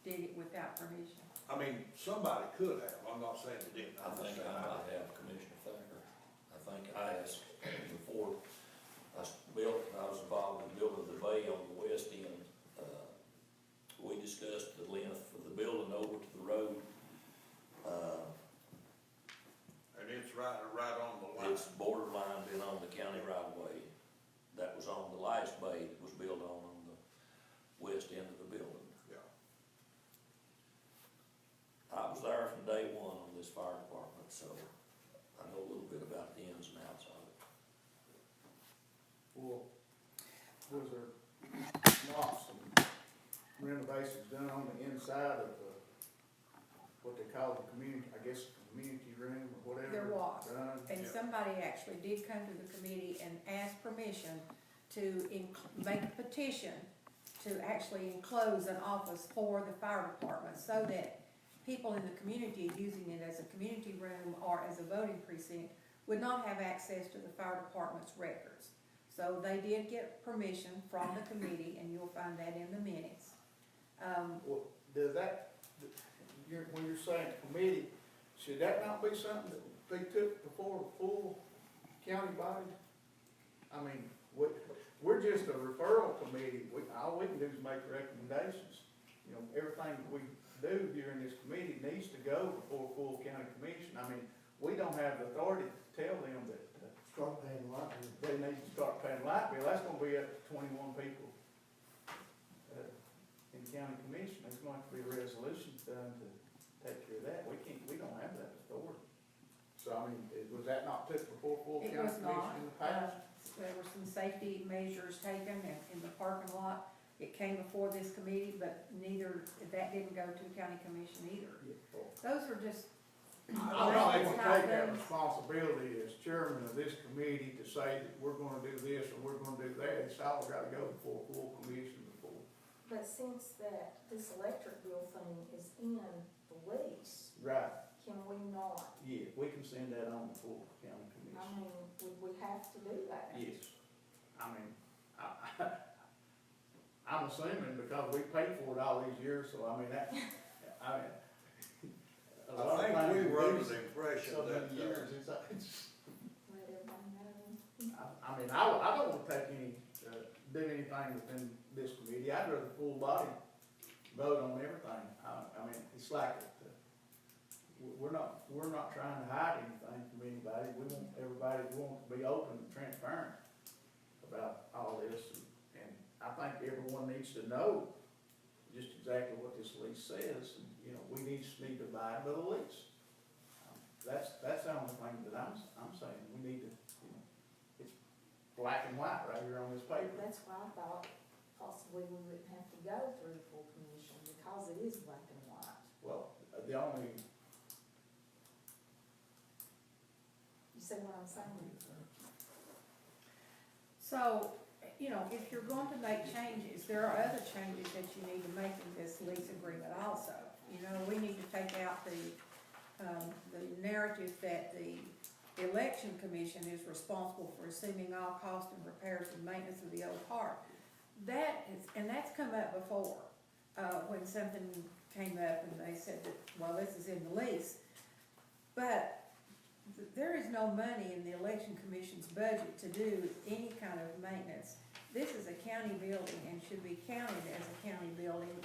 did it without permission. I mean, somebody could have, I'm not saying they didn't. I think I might have Commissioner Thacker. I think I asked before I was involved in building the bay on the west end. We discussed the length of the building over to the road. And it's right on the line. It's borderline been on the county right of way. That was on the last bay that was built on the west end of the building. Yeah. I was there from day one on this fire department, so I know a little bit about the ins and outs of it. Well, was there lots of renovations done on the inside of the, what they call the community, I guess, community room or whatever? There was. Done? And Yeah. somebody actually did come to the committee and ask permission to make a petition to actually enclose an office for the fire department so that people in the community using it as a community room or as a voting precinct would not have access to the fire department's records. So they did get permission from the committee, and you'll find that in the minutes. Well, does that, when you're saying committee, should that not be something that they took before a full county body? I mean, we're just a referral committee, all we can do is make recommendations. You know, everything that we do here in this committee needs to go before a full county commission. I mean, we don't have the authority to tell them that, Start paying light bill. they need to start paying light bill. That's gonna be up to 21 people in county commission. There's going to have to be a resolution done to take care of that. We don't have that authority. So, I mean, was that not took before full It county was commission not. in the past? There were some safety measures taken in the parking lot. It came before this committee, but that didn't go to the county commission either. Those are just, I don't think we take that responsibility as chairman of this committee to say that we're gonna do this or we're gonna do that. It's all gotta go before full commission before. But since this electric bill thing is in the lease, Right, can we not, yeah, we can send that on to full county I commission. mean, would we have to do that? Yes, I mean, I'm assuming because we paid for it all these years, so I mean, I mean. a lot of I think things we were do under the impression So that, many years, it's, Let everybody know. I mean, I don't wanna take do anything within this committee. I'd rather full body vote on everything. I mean, it's like, we're not trying to hide anything from anybody. We want everybody, we want to be open and transparent about all this. And I think everyone needs to know just exactly what this lease says. And, you know, we need to abide by the lease. That's the only thing that I'm saying. We need to, you know, it's black and white right here on this paper. That's why I thought possibly we wouldn't have to go through full commission, because it is black and white. Well, the only, You see what I'm saying? So, you know, if you're going to make changes, there are other changes that you need to make in this lease agreement also. You know, we need to take out the narrative that the election commission is responsible for assuming all cost and repairs and maintenance of the old park. That is, and that's come up before, when something came up and they said that, well, this is in the lease. But there is no money in the election commission's budget to do any kind of maintenance. This is a county building and should be counted as a county building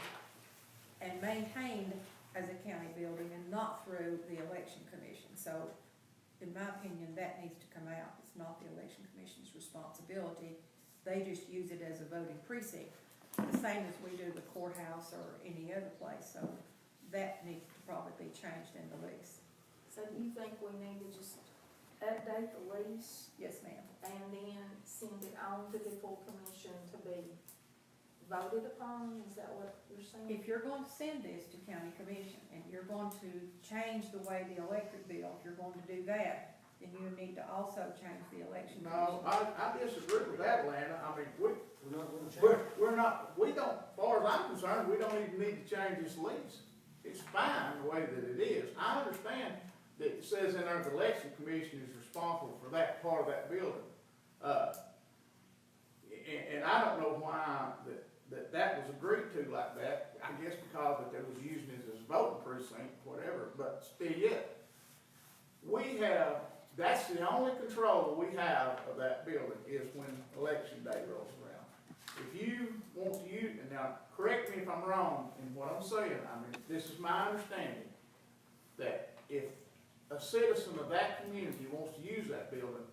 and maintained as a county building and not through the election commission. So, in my opinion, that needs to come out. It's not the election commission's responsibility. They just use it as a voting precinct, the same as we do the courthouse or any other place. So that needs to probably be changed in the lease. So do you think we need to just update the lease Yes, ma'am. and then send it on to the full commission to be voted upon? Is that what you're saying? If you're going to send this to county commission and you're going to change the way the electric bill, if you're going to do that, then you need to also change the election no, commission. I disagree with that, Lana. I mean, We're not gonna change. we're not, we don't, as far as I'm concerned, we don't even need to change this lease. It's fine the way that it is. I understand that it says in there the election commission is responsible for that part of that building. And I don't know why that was agreed to like that. I guess because that they was using it as a voting precinct, whatever, but still yet. That's the only control we have of that building is when election day rolls around. If you want to use, and now, correct me if I'm wrong in what I'm saying, I mean, this is my understanding, that if a citizen of that community wants to use that building,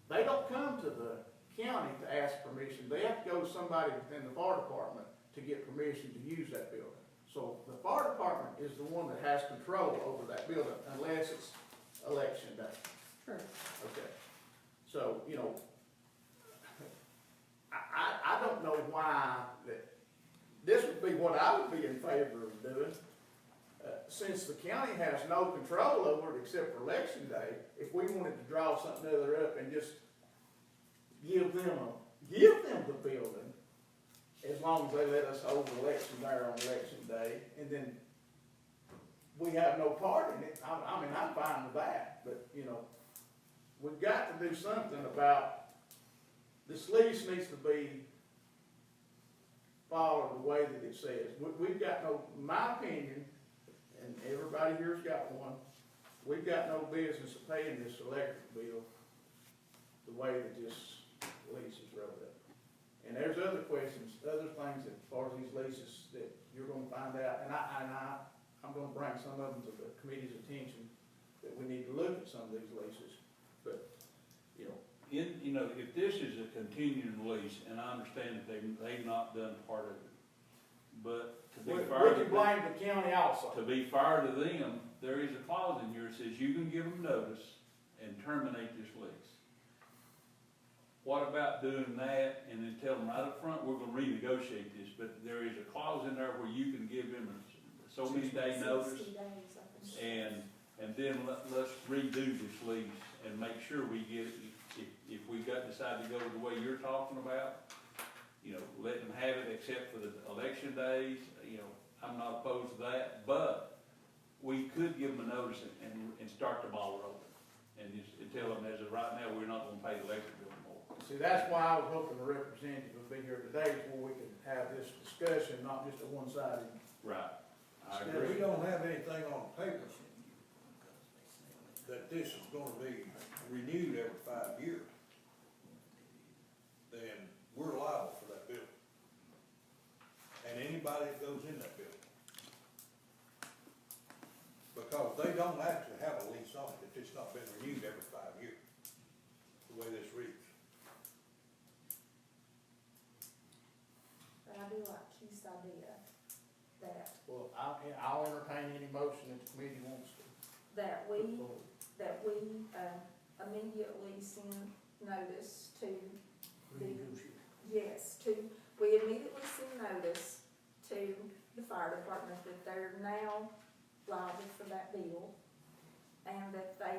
they don't come to the county to ask permission, they have to go to somebody within the fire department to get permission to use that building. So the fire department is the one that has control over that building unless it's election day. True. Okay, so, you know, I don't know why that, this would be what I would be in favor of doing. Since the county has no control over it except for election day, if we wanted to draw something other up and just give them the building, as long as they let us hold the election there on election day, and then we have no part in it, I mean, I'm fine with that, but, you know, we've got to do something about, this lease needs to be followed the way that it says. We've got no, in my opinion, and everybody here's got one, we've got no business of paying this electric bill the way that this lease is wrote up. And there's other questions, other things that, as far as these leases, that you're gonna find out, and I'm gonna bring some of them to the committee's attention, that we need to look at some of these leases, but, you know. If this is a continuing lease, and I understand that they've not done part of it, but to We be fair can blame the county also. to be fair to them, there is a clause in here that says you can give them notice and terminate this lease. What about doing that and then tell them right up front, we're gonna renegotiate this, but there is a clause in there where you can give them so many day notice, 60 days, I think. and then let's redo this lease and make sure we get it. If we decide to go the way you're talking about, let them have it except for the election days, I'm not opposed to that, but we could give them a notice and start the ball rolling. And just tell them, as of right now, we're not gonna pay the electric bill anymore. See, that's why I was hoping the representative would be here today, where we could have this discussion, not just a one-sided. Right. I If agree. we don't have anything on paper that this is gonna be renewed every 5 years, then we're liable for that building. And anybody that goes in that building. Because they don't actually have a lease on it if it's not been renewed every 5 years, the way this reads. But I do like Keith's idea that, Well, I'll entertain any motion that the committee wants to. that we immediately send notice to we immediately send notice to the fire department that they're now liable for that bill, and that they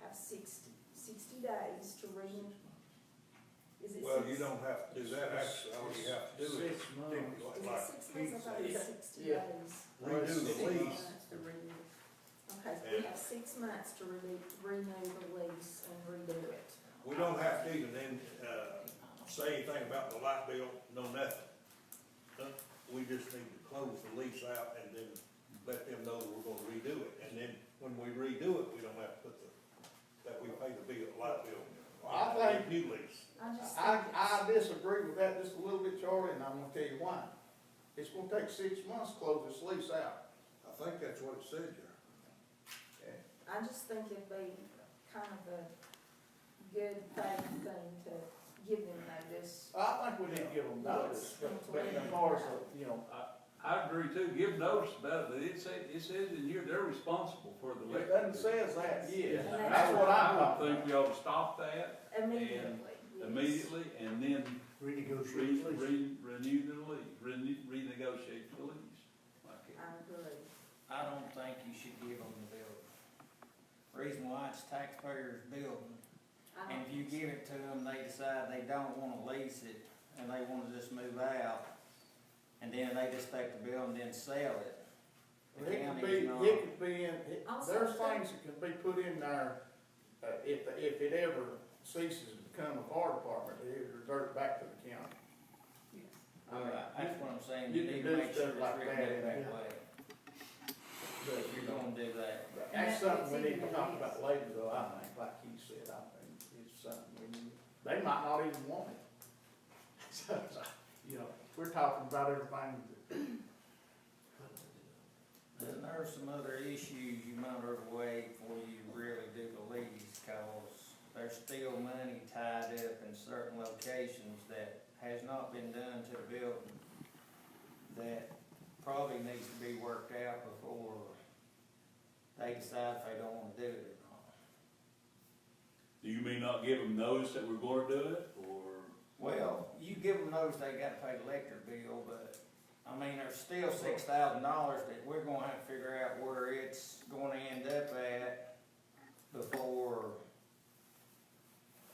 have 60 days to is it Well, six? you don't have to do that, actually, all you have to do is 6 months. Is like, it 6 months? I thought it was 60 Yeah. days. redo the lease. To renew. Okay, so we have 6 months to renew the lease and redo it. We don't have to even say anything about the light bill, no nothing. We just need to close the lease out and then let them know that we're gonna redo it. And then when we redo it, we don't have to put that we pay the bill, light bill. Well, I think- New lease. I just think I disagree with that just a little bit, Charlie, and I'm gonna tell you why. It's gonna take 6 months to close this lease out. I think that's what it said there. I just think it'd be kind of a good faith thing to give them notice. I think we need to give them notice, but as far as, you know, I agree too, give notice about it, but it says in here, they're responsible for the it electric. doesn't say that, yeah, And that's what I'm I talking would about. think we ought to stop that Immediately, yes. immediately, and then Renegotiate the lease. renew the lease, renegotiate the lease. Like it. I agree. I don't think you should give them the building. Reason why it's taxpayers' building, I and don't if you give it to them, they decide they don't wanna lease it, and they wanna just move out, and then they just take the building and then sell it. The It could county's be, not- it could be in, Also, there's things that can be put in there, if it ever ceases to become a fire department, it reverts back to the county. Yes. That's what I'm saying, You you can need do to make sure stuff it's like written that, in that yeah. way, But, if you're gonna do that. that's And something we it's need to even talk in about this. later, though, I think, like he said, I think it's something we need, they might not even want it. So, you know, we're talking about everything that Then there's some other issues you might have to wait before you really do the lease, cause there's still money tied up in certain locations that has not been done to the building that probably needs to be worked out before they decide if they don't wanna do it or not. Do you mean not give them notice that we're gonna do it, or? Well, you give them notice they gotta pay the electric bill, but, I mean, there's still $6,000 that we're gonna have to figure out where it's gonna end up at before,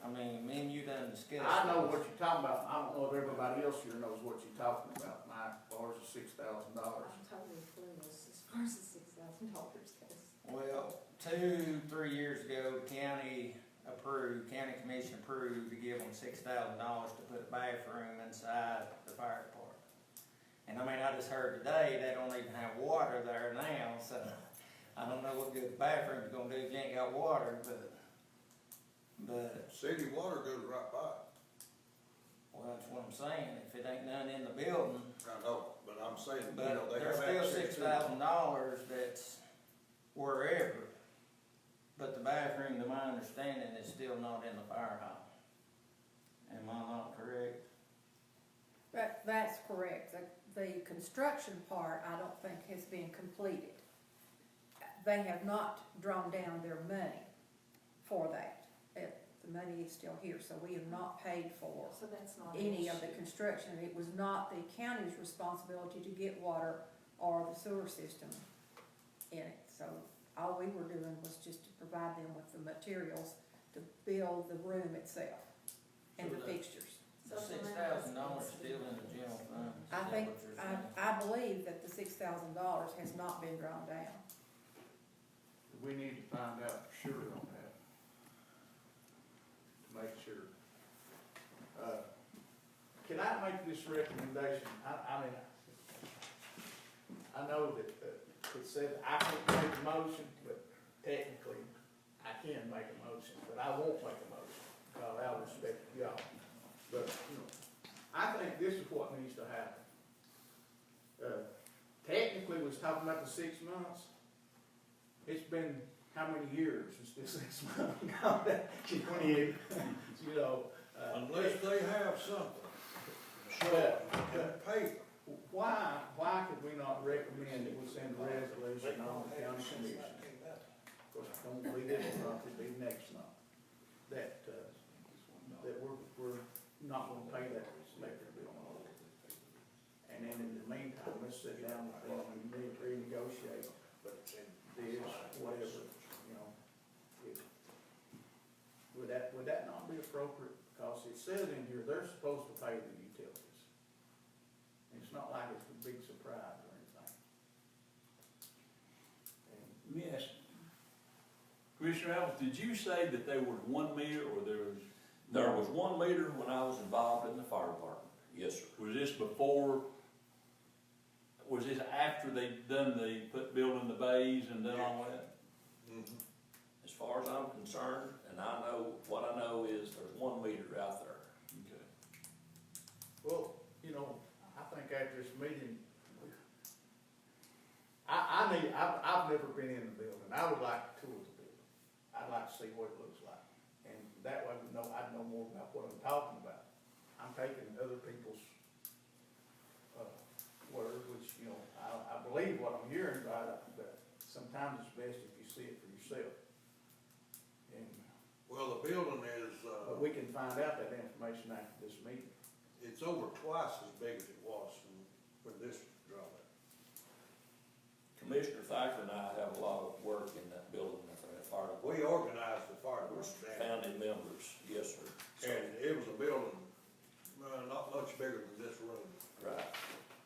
I mean, me and you done discussed. I know this. what you're talking about, I don't know if everybody else here knows what you're talking about, Mike, as far as the $6,000. I'm totally clueless as far as the $6,000 goes. Well, 2-3 years ago, the county commission approved to give them $6,000 to put a bathroom inside the fire department. And I mean, I just heard today, they don't even have water there now, so I don't know what good the bathroom's gonna do if you ain't got water, but, City water goes right by. well, that's what I'm saying, if it ain't none in the building, I know, but I'm saying, you know, but they there's have still access to it. $6,000 that's wherever. But the bathroom, to my understanding, is still not in the fire hall. Am I not correct? That's correct. The construction part, I don't think has been completed. They have not drawn down their money for that. The money is still here, so we have not paid for So that's not an any of the issue. construction. It was not the county's responsibility to get water or the sewer system in it. So all we were doing was just to provide them with the materials to build the room itself and the So the- fixtures. The $6,000 still in the general fund? is I that think, what you're saying? I believe that the $6,000 has not been drawn down. We need to find out for sure on that. To make sure. Can I make this recommendation? I mean, I know that it said I can't make a motion, but technically I can make a motion, but I won't make a motion, because I respect y'all. But, you know, I think this is what needs to happen. Technically, we was talking about the 6 months. It's been how many years since this 6 months? 28, you know. Unless they have something, But, in paper. why could we not recommend that we send a resolution on the county commission? Of course, it won't be this month, it'll be next month. That we're not gonna pay that electric bill. And then in the meantime, let's sit down with them and renegotiate. But appropriate, because it says in here, they're supposed to pay the utilities. And it's not like it's a big surprise or anything. And Let me ask, Commissioner Alves, did you say that they were 1 meter or There was 1 meter when I was involved in the fire department, yes, sir. was this before, was this after they building the bays and done all that? Mhm. As far as I'm concerned, and what I know is there's 1 meter out there. Okay. well, you know, I think after this meeting, I've never been in the building. I would like to tour the building. I'd like to see what it looks like. And that way I'd know more about what I'm talking about. I'm taking other people's, word, which, you know, I believe what I'm hearing, but sometimes it's best if you see it for yourself. And, Well, the building is, but we can find out that information after this meeting. it's over twice as big as it was when this drawing. Commissioner Thacker and I have a lot of work in that building at the fire department. We organized the fire We're department, founding members, yes, sir. So, and it was a building, not much bigger than this room. right.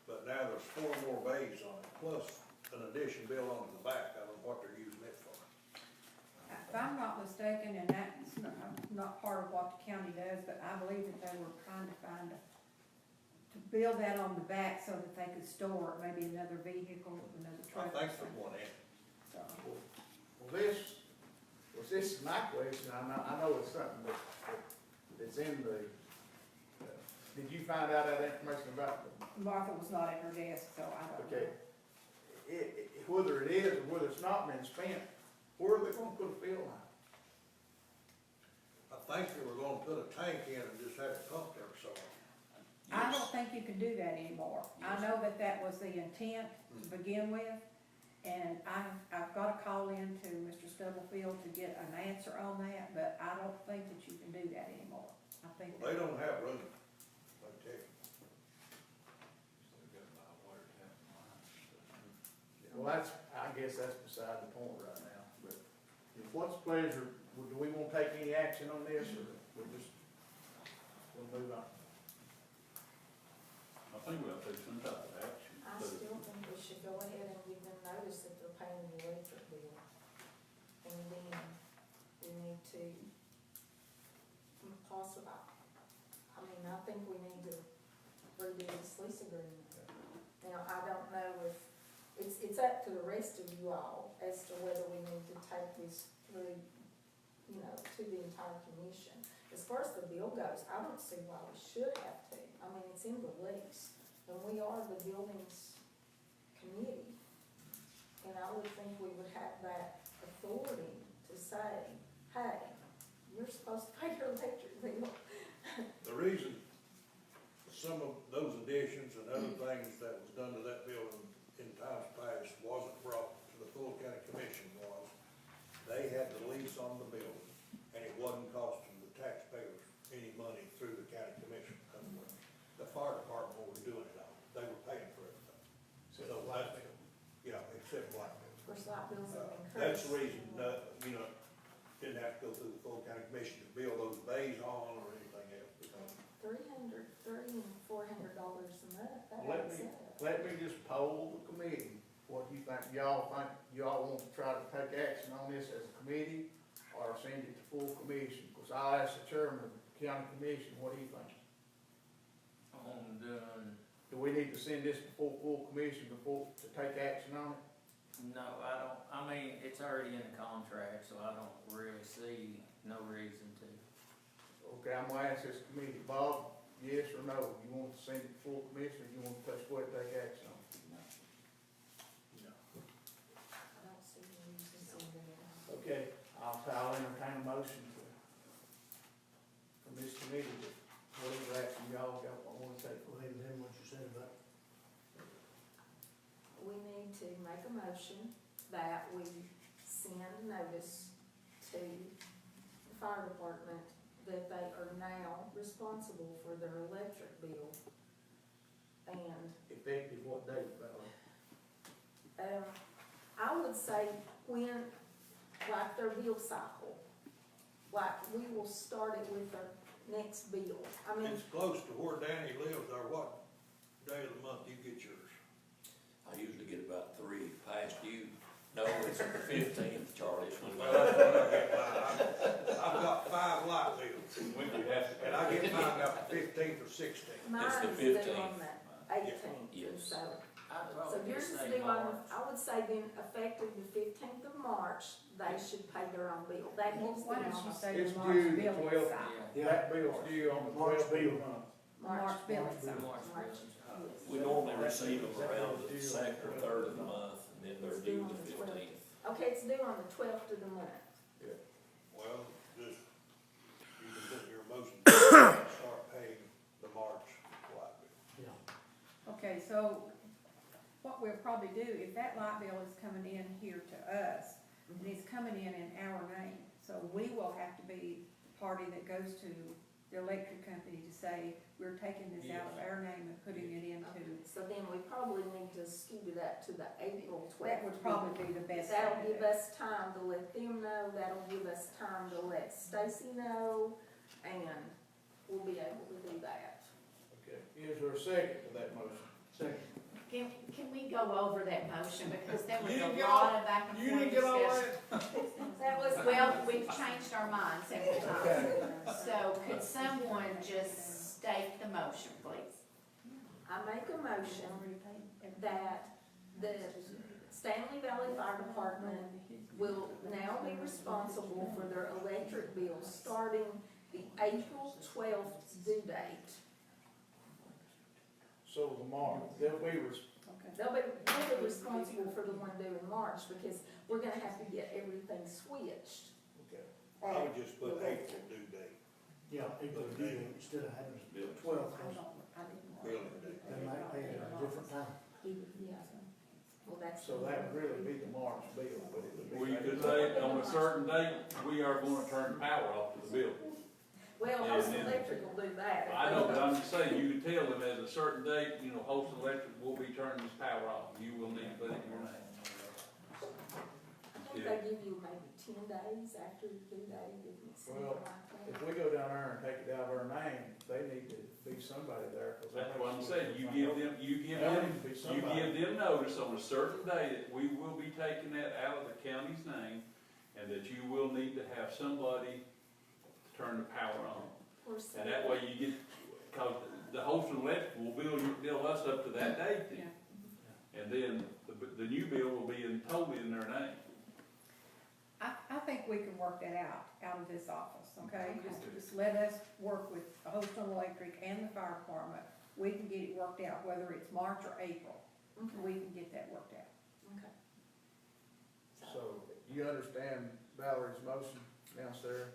But now there's 4 more bays on it, plus an addition built onto the back. I don't know what they're using it for. If I'm not mistaken, and that's not part of what the county does, but I believe that they were trying to to build that on the back so that they could store maybe another vehicle, another I truck. think there's one in. So, Well, this is my question, I know it's something that's in the, did you find out that information about the, Martha was not at her desk, so I don't know. okay, whether it is or whether it's not been spent, where are they gonna put a field line? I think they were gonna put a tank in and just have it pumped every so often. I don't think you can do that anymore. I know that was the intent to begin with, and I've got to call in to Mr. Stubblefield to get an answer on that, but I don't think that you can do that anymore. I think. Well, they don't have room, I tell you. Well, I guess that's beside the point right now, but what's the pleasure, do we wanna take any action on this, or we'll move on? I think we have to take some type of action. I still think we should go ahead and give them notice that they're paying the electric bill. And then we need to possibly, I think we need to redo this lease agreement. Now, I don't know if, it's up to the rest of you all as to whether we need to take this through, to the entire commission. As far as the bill goes, I don't see why we should have to. It's in the lease, and we are the buildings committee. And I would think we would have that authority to say, hey, you're supposed to pay your electric bill. The reason some of those additions and other things that was done to that building in times past wasn't brought to the full county commission was they had the lease on the building, and it wasn't costing the taxpayers any money through the county commission. The fire department was doing it all, they were paying for everything. So light bill, yeah, except light bill. Of course, light bills have increased. That's the reason, didn't have to go through the full county commission to build those bays on or anything else, because $300 and $400 a month, that Let adds me, up. let me just poll the committee, what do you think, y'all want to try to take action on this as a committee, or send it to full commission? Cause I'll ask the chairman of the county commission, what do you think? Do we need to send this before full commission to take action on it? No, I don't, it's already in the contract, so I don't really see no reason to. Okay, I'm gonna ask this committee, Bob, yes or no, you want to send it to full commission, or you want to take action on it? No. I don't see any reason to do that. Okay, I'll entertain a motion from this committee, that whatever action y'all want to take. Go ahead and what you said about. We need to make a motion that we send notice to the fire department that they are now responsible for their electric bill. And, Effective what date, Valerie? I would say like their bill cycle, like we will start it with next bill. I mean, It's close to where Danny lives, or what day of the month you get yours? I usually get about 3 past you. No, it's the 15th, Charlie, it's when Well, that's what I get mine. I've got 5 light bills, When you have to. and I get mine about the 15th or 16th. mine's the due 15th. on the eighteenth, and Yes. so, I'd so probably yours just is say due on, March. I would say then effective the 15th of March, they should pay their own bill. That Well, gives why them don't you almost say It's the March due the billing 12th. cycle? That bill's due on the March 12th of the bill. month. March billing March cycle. March March, bills. yes. we normally receive them around the 2nd or 3rd of the month, and then they're It's due due on the the 12th. 15th. Okay, it's due on the 12th of the month. Well, just, you can put your motion to start paying the March light bill. Yeah. Okay, so what we'll probably do, if that light bill is coming in here to us, and it's coming in our name, so we will have to be the party that goes to the electric company to say, we're taking this out of our name and putting it into, So then we probably need to scoot it up to the April 12th. that would probably be the best That'll thing to give do. us time to let them know, that'll give us time to let Stacy know, and we'll be able to do that. Okay, is there a second to that motion? Second. Can we go over that motion, because there was You a didn't get lot of back and You forth didn't get all discussion. that? That was. Well, we've changed our minds several times, Okay. so could someone just state the motion, please? I make a motion that the Stanley Valley Fire Department will now be responsible for their electric bills starting the April 12th due date. So the March, they'll be Okay. They'll be responsible for the one due in March, because we're gonna have to get everything switched. okay. I would just put April due date, Yeah, April due date instead of having Bill. 12, I don't, I didn't. billing date. they might pay it at a different time. Yeah. Well, that's. So that would really be the March bill, but it would be. We could say on a certain date, we are gonna turn the power off to the building. Well, Yeah, Host and then- Electric will do that. I know, but I'm just saying, you can tell them at a certain date, you know, Holston Electric will be turning this power off. You will need to put it in your name. I think they give you maybe 10 days after the due date, if it's something Well, like If that. we go down there and take it out of our name, they need to be somebody there. 'Cause That's what I'm saying, you give them, There needs to be you somebody. give them notice on a certain day that we will be taking that out of the county's name, and that you will need to have somebody to turn the power on. Or And say- that way you get, cause the Holston Electric will bill us up to that date Yeah. then. And then the new bill will be totally in their name. I think we can work that out of this office, okay? Just let us work with Holston Electric and the fire department. We can get it worked out, whether it's March or April, Okay, we can get that worked out. okay. So, you understand Valerie's motion downstairs?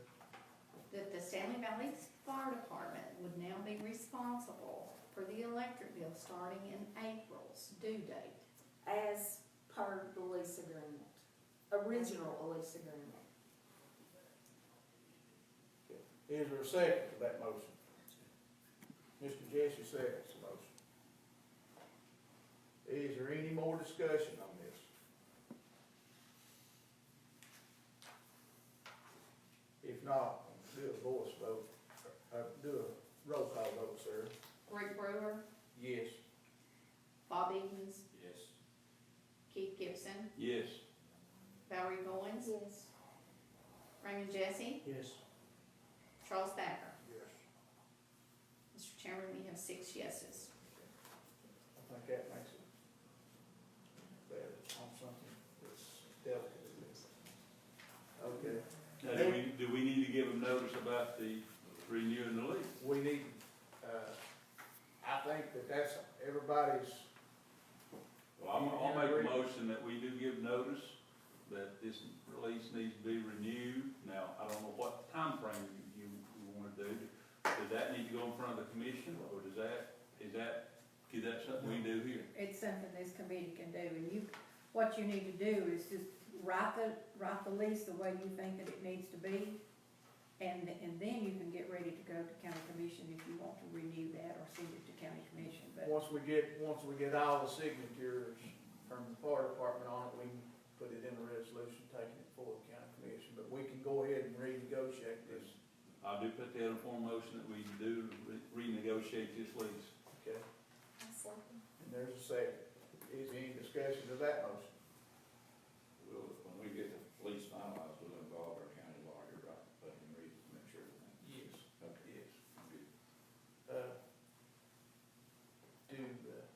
That the Stanley Valley Fire Department would now be responsible for the electric bill starting in April's due date. As per the lease agreement, original lease agreement. Is there a second to that motion? Mr. Jesse seconds the motion. Is there any more discussion on this? If not, do a voice vote, do a roll call vote, sir. Rick Brewer, Yes. Bob Evans, Yes. Keith Gibson, Yes. Valerie Goins, Yes. Raymond Jesse, Yes. Charles Thacker. Yes. Mr. Chairman, we have 6 yeses. I think that makes it better on something that's delicate as this. Okay. Now, do we need to give them notice about the renewing the lease? We need, I think that that's everybody's, Well, I'll make a motion that we do give notice that this release needs to be renewed. Now, I don't know what timeframe you wanna do. Does that need to go in front of the commission, or is that something we do here? It's something this committee can do, and what you need to do is just write the lease the way you think that it needs to be, and then you can get ready to go to county commission if you want to renew that or send it to county commission, but. once we get all the signatures from the fire department on it, we can put it in a resolution, taking it for the county commission, but we can go ahead and renegotiate this. I'll do put that in form motion that we do renegotiate this lease. Okay, That's something. and there's a second. Is there any discussion of that motion? We'll, when we get the lease finalized, we'll involve our county lawyer, right, let him read it, make sure everything. Yes. Okay. Yes. Good.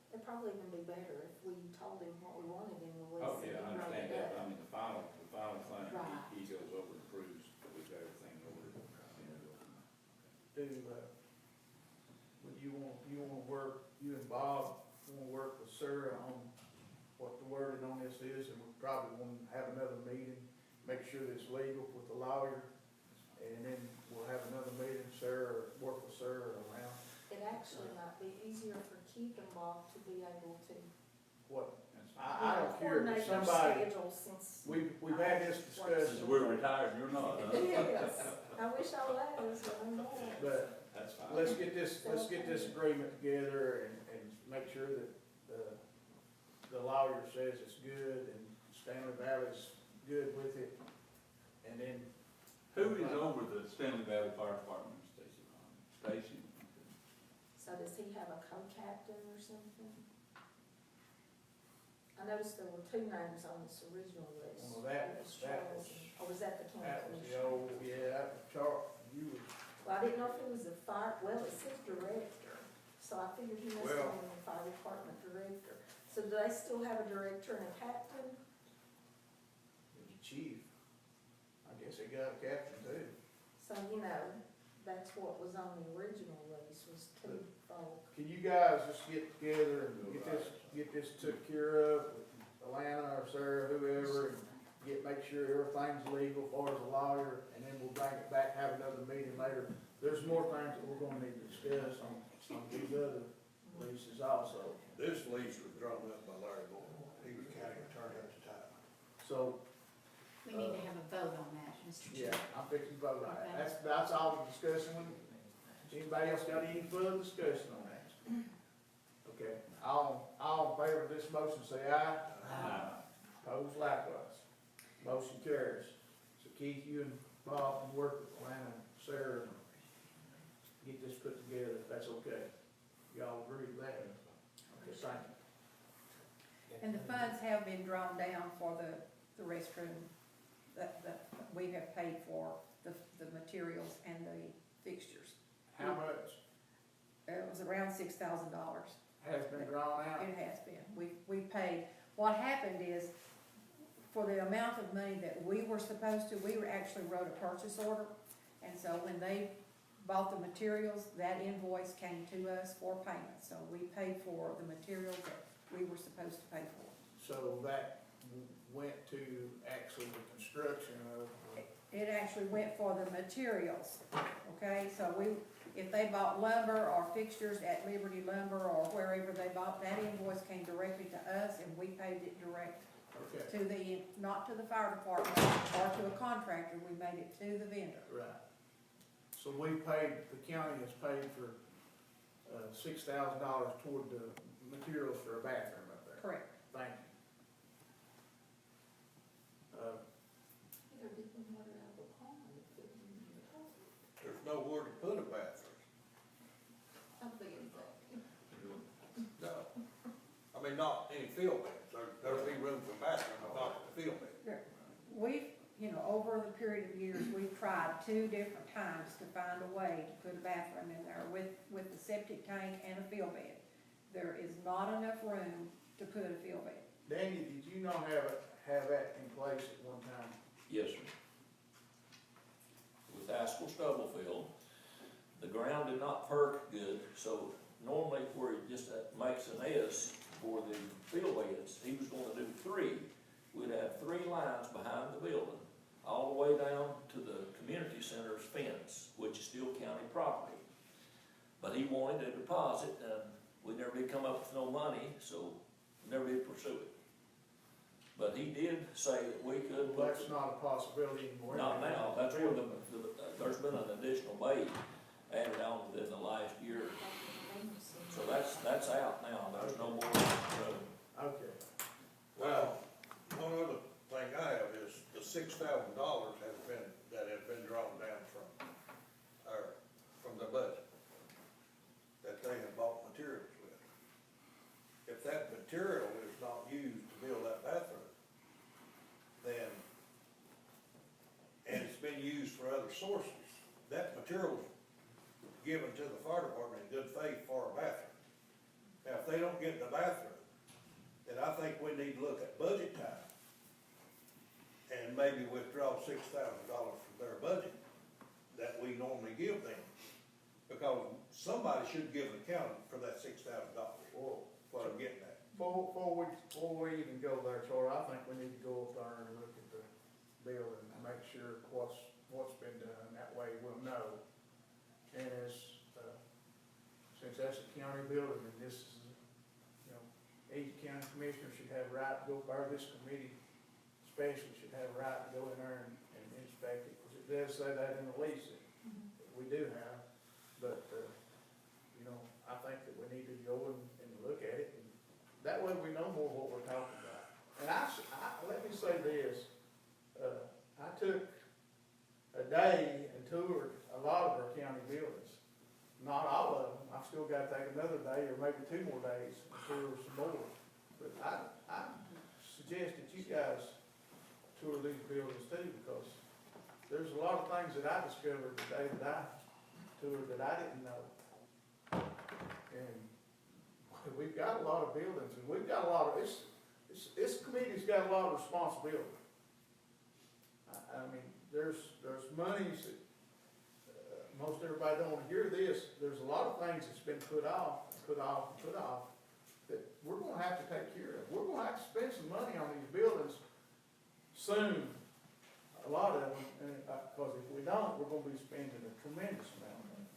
It'd probably even be better if we told him what we wanted in the lease. Oh, and yeah, I he wrote understand it that, up. I mean, the final thing, Right. he goes over and proves that we've got everything ordered, and then go from there. Would you wanna work, you and Bob wanna work with Sarah on what the wording on this is, and we probably wanna have another meeting, make sure that it's legal with the lawyer, and then we'll have another meeting, Sarah, work with Sarah around It actually might be easier for Keith and Bob to be able to, what, That's I don't care, but coordinate their somebody, schedules since. we've had this Since discussion. we're retired, you're not, huh? Yes, I wish I was, but I'm not. But That's fine. let's get this agreement together and make sure that the lawyer says it's good and Stanley Valley's good with it. And then, Who is over the Stanley Valley Fire Department? Stacy? So does he have a co-captain or something? I noticed there were two names on this original list. well, that It was, Charles and- Or was that the county that was the commissioner? old, yeah, that was Charles, you was, Well, I didn't know if it was a fire, well, it says director, so I figured he must have Well- been the fire department director. So do they still have a director and a captain? it was chief. I guess they got a captain too. So, that's what was on the original lease, was two folk. Can you guys just get together and get this took care of, with Alana or Sarah, whoever, and make sure everything's legal as far as the lawyer, and then we'll bring it back, have another meeting later. There's more things that we're gonna need to discuss on these other leases also. This lease was drawn up by Larry Moore, he was county attorney at the time. So, We need to have a vote on that, Mr. yeah, Chair. I'm fixing to vote on it. Okay. That's all the discussion with, anybody else got any further discussion on that? Okay, all in favor of this motion, say aye. Opposed likewise. Motion carries. So Keith, you and Bob can work with Alana and Sarah and get this put together, if that's okay. Y'all agree with that? Okay, thank you. And the funds have been drawn down for the restroom, that we have paid for the materials and the fixtures. How much It was around $6,000. has been drawn out? It has been. We paid. What happened is, for the amount of money that we were supposed to, we actually wrote a purchase order. And so when they bought the materials, that invoice came to us for payment. So we paid for the materials that we were supposed to pay for. So that went to actually the construction of, It actually went for the materials, okay? So if they bought lumber or fixtures at Liberty Lumber or wherever they bought, that invoice came directly to us and we paid it direct okay, to not to the fire department or to a contractor, we made it to the vendor. right. So the county has paid for, $6,000 toward the materials for a bathroom up there. Correct. Thank you. They're getting water out of the pond. There's nowhere to put a bathroom. No. I mean, not any field beds, there'll be room for bathroom, but not the field bed. We've, over the period of years, we've tried 2 different times to find a way to put a bathroom in there with the septic tank and a field bed. There is not enough room to put a field bed. Danny, did you not have that in place at one time? Yes, sir. With Haskell Stubblefield, the ground did not perk good, so normally where he just makes an S for the field beds, he was gonna do 3. We'd have 3 lines behind the building, all the way down to the community center's fence, which is still county property. But he wanted a deposit, and we never did come up with no money, so never did pursue it. But he did say that we could. Well, that's not a possibility anymore. Not now, that's where there's been an additional bay added on within the last year. So that's out now, there's no more room. Okay. Well, one other thing I have is the $6,000 that has been drawn down from our other sources. That material's given to the fire department in good faith for a bathroom. Now, if they don't get the bathroom, then I think we need to look at budget time and maybe withdraw $6,000 from their budget that we normally give them. Because somebody should give an account for that $6,000, what I'm getting at. Before we even go there, Charlie, I think we need to go up there and look at the bill and make sure what's been done, that way we'll know. And since that's a county building and this is, you know, each county commissioner should have a right to go, or this committee especially should have a right to go in there and inspect it, because it does say that in the lease that we do have. But, you know, I think that we need to go and look at it, and that way we know more what we're talking about. And let me say this, I took a day and toured a lot of our county buildings. Not all of them, I've still gotta take another day or maybe 2 more days and tour some more. But I suggest that you guys tour these buildings too, because there's a lot of things that I discovered the day that I toured that I didn't know. And we've got a lot of buildings, and we've got a lot of, this committee's got a lot of responsibility. I mean, there's monies that, most everybody don't wanna hear this, there's a lot of things that's been put off, that we're gonna have to take care of. We're gonna have to spend some money on these buildings soon, a lot of them, and, cause if we don't, we're gonna be spending a tremendous amount of money.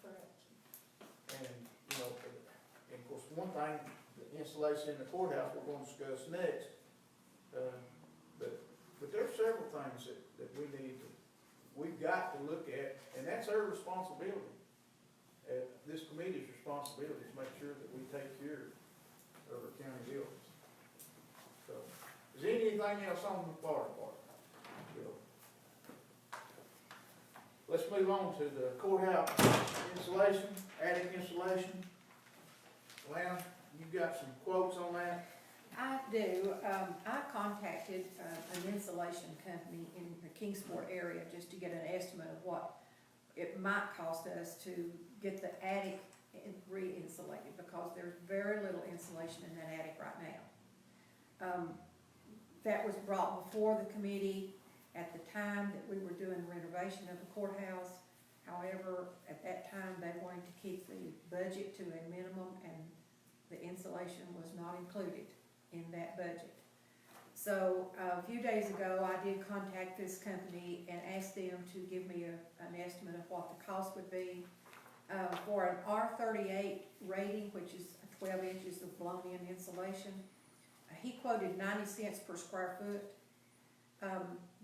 Correct. And, you know, and of course, one thing, the installation in the courthouse, we're gonna discuss next. But there's several things that we've got to look at, and that's our responsibility. This committee's responsibility is make sure that we take care of our county buildings. So, is there anything else on the fire department? Bill? Let's move on to the courthouse insulation, attic insulation. Lana, you got some quotes on that? I do. I contacted an insulation company in the Kingsport area just to get an estimate of what it might cost us to get the attic re-insulated, because there's very little insulation in that attic right now. That was brought before the committee at the time that we were doing renovation of the courthouse. However, at that time, they wanted to keep the budget to a minimum, and the insulation was not included in that budget. So a few days ago, I did contact this company and asked them to give me an estimate of what the cost would be. For an R38 rating, which is 12 inches of blown-in insulation, he quoted 90 cents per square foot.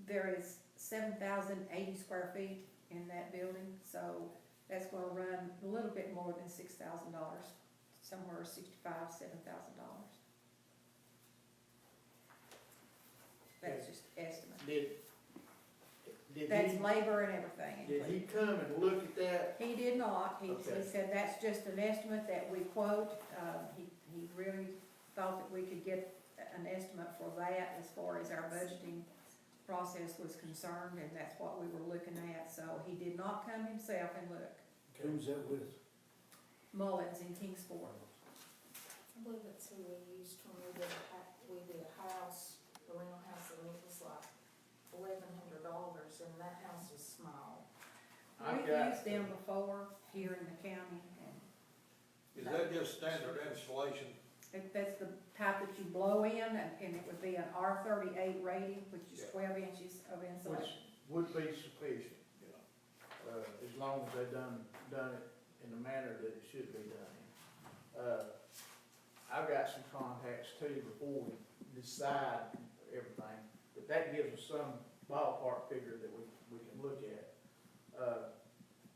There is 7,080 square feet in that building, so that's gonna run a little bit more than $6,000, somewhere $6,500 to $7,000. That's just estimate. Did That's he, labor and everything did he included. come and look at that? He did not. He Okay. said that's just an estimate that we quote. He really thought that we could get an estimate for that as far as our budgeting process was concerned, and that's what we were looking at. So he did not come himself and look. Who's that with? Mullins in Kingsport. I believe that's who we used when we did a house, the rental house, and it was like $1,100, and that house was small. We've used them before here in the county, and Is that just standard insulation? that's the type that you blow in, and it would be an R38 rating, which is 12 inches of Which insulation. would be sufficient, as long as they done it in the manner that it should be done. I've got some contacts too before we decide everything, but that gives us some ballpark figure that we can look at.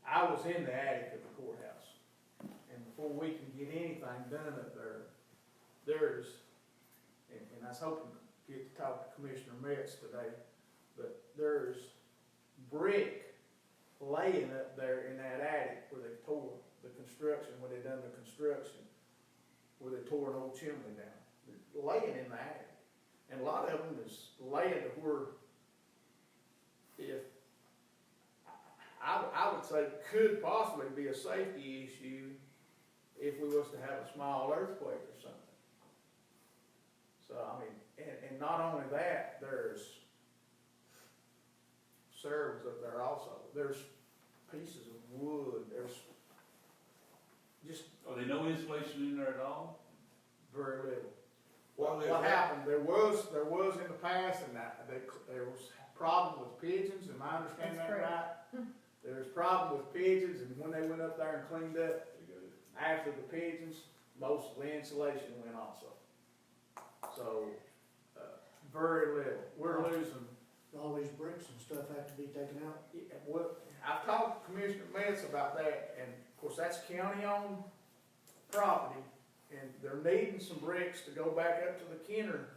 I was in the attic of the courthouse, and before we can get anything done up there's, and I was hoping to get to talk to Commissioner Metz today, but there's brick laying up there in that attic where they tore the construction, when they done the construction, where they tore an old chimney down. They're laying in the attic. And a lot of them is laying to where, if, say could possibly be a safety issue if we was to have a small earthquake or something. So, I mean, and not only that, there's servers up there also. There's pieces of wood, there's just Are there no insulation in there at all? very little. Well, What happened, there was in the past, and there was a problem with pigeons, am I understanding That's that right? There was a problem with pigeons, and when they went up there and cleaned up after the pigeons, most of the insulation went also. So, very little. We're losing, All these bricks and stuff have to be taken out. well, I've talked to Commissioner Metz about that, and of course, that's county-owned property, and they're needing some bricks to go back up to the Kenner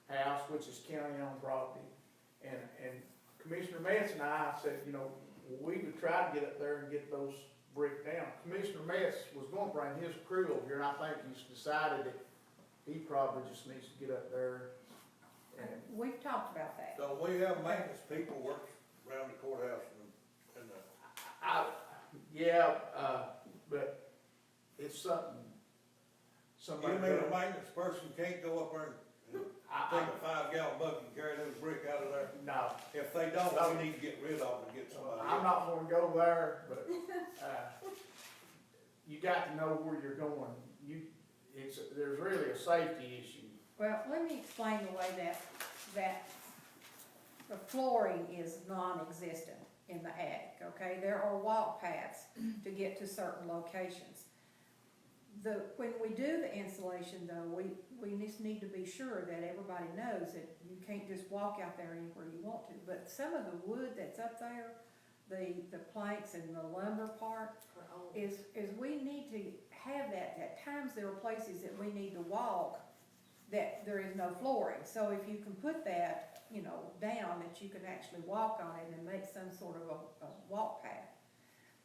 house, which is county-owned property. And Commissioner Metz and I said, you know, we could try to get up there and get those brick down. Commissioner Metz was gonna bring his crew over here, and I think he's decided that he probably just needs to get up there and, We've talked about that. So we have maintenance people work around the courthouse and but it's something, you somebody. mean a maintenance person can't go up there and take a 5-gallon bucket and carry those brick out of there? No, If they don't, we need to get rid of them and get somebody I'm else. not gonna go there, but, you got to know where you're going. There's really a safety issue. Well, let me explain the way that the flooring is non-existent in the attic, okay? There are walk paths to get to certain locations. When we do the insulation though, we just need to be sure that everybody knows that you can't just walk out there anywhere you want to. But some of the wood that's up there, the planks and the lumber part, is we need to have that. At times there are places that we need to walk that there is no flooring. So if you can put that, you know, down, that you can actually walk on it and make some sort of a walk path.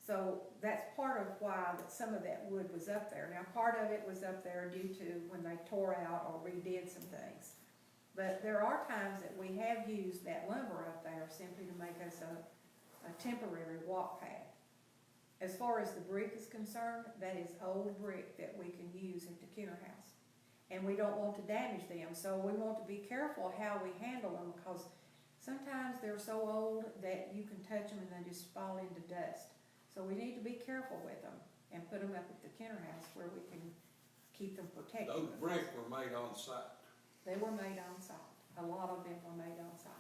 So that's part of why that some of that wood was up there. Now, part of it was up there due to when they tore out or redid some things. But there are times that we have used that lumber up there simply to make us a temporary walk path. As far as the brick is concerned, that is old brick that we can use at the Kenner house. And we don't want to damage them, so we want to be careful how we handle them, because sometimes they're so old that you can touch them and they just fall into dust. So we need to be careful with them and put them up at the Kenner house where we can keep them protected. Those bricks were made on site. They were made on site. A lot of them were made on site.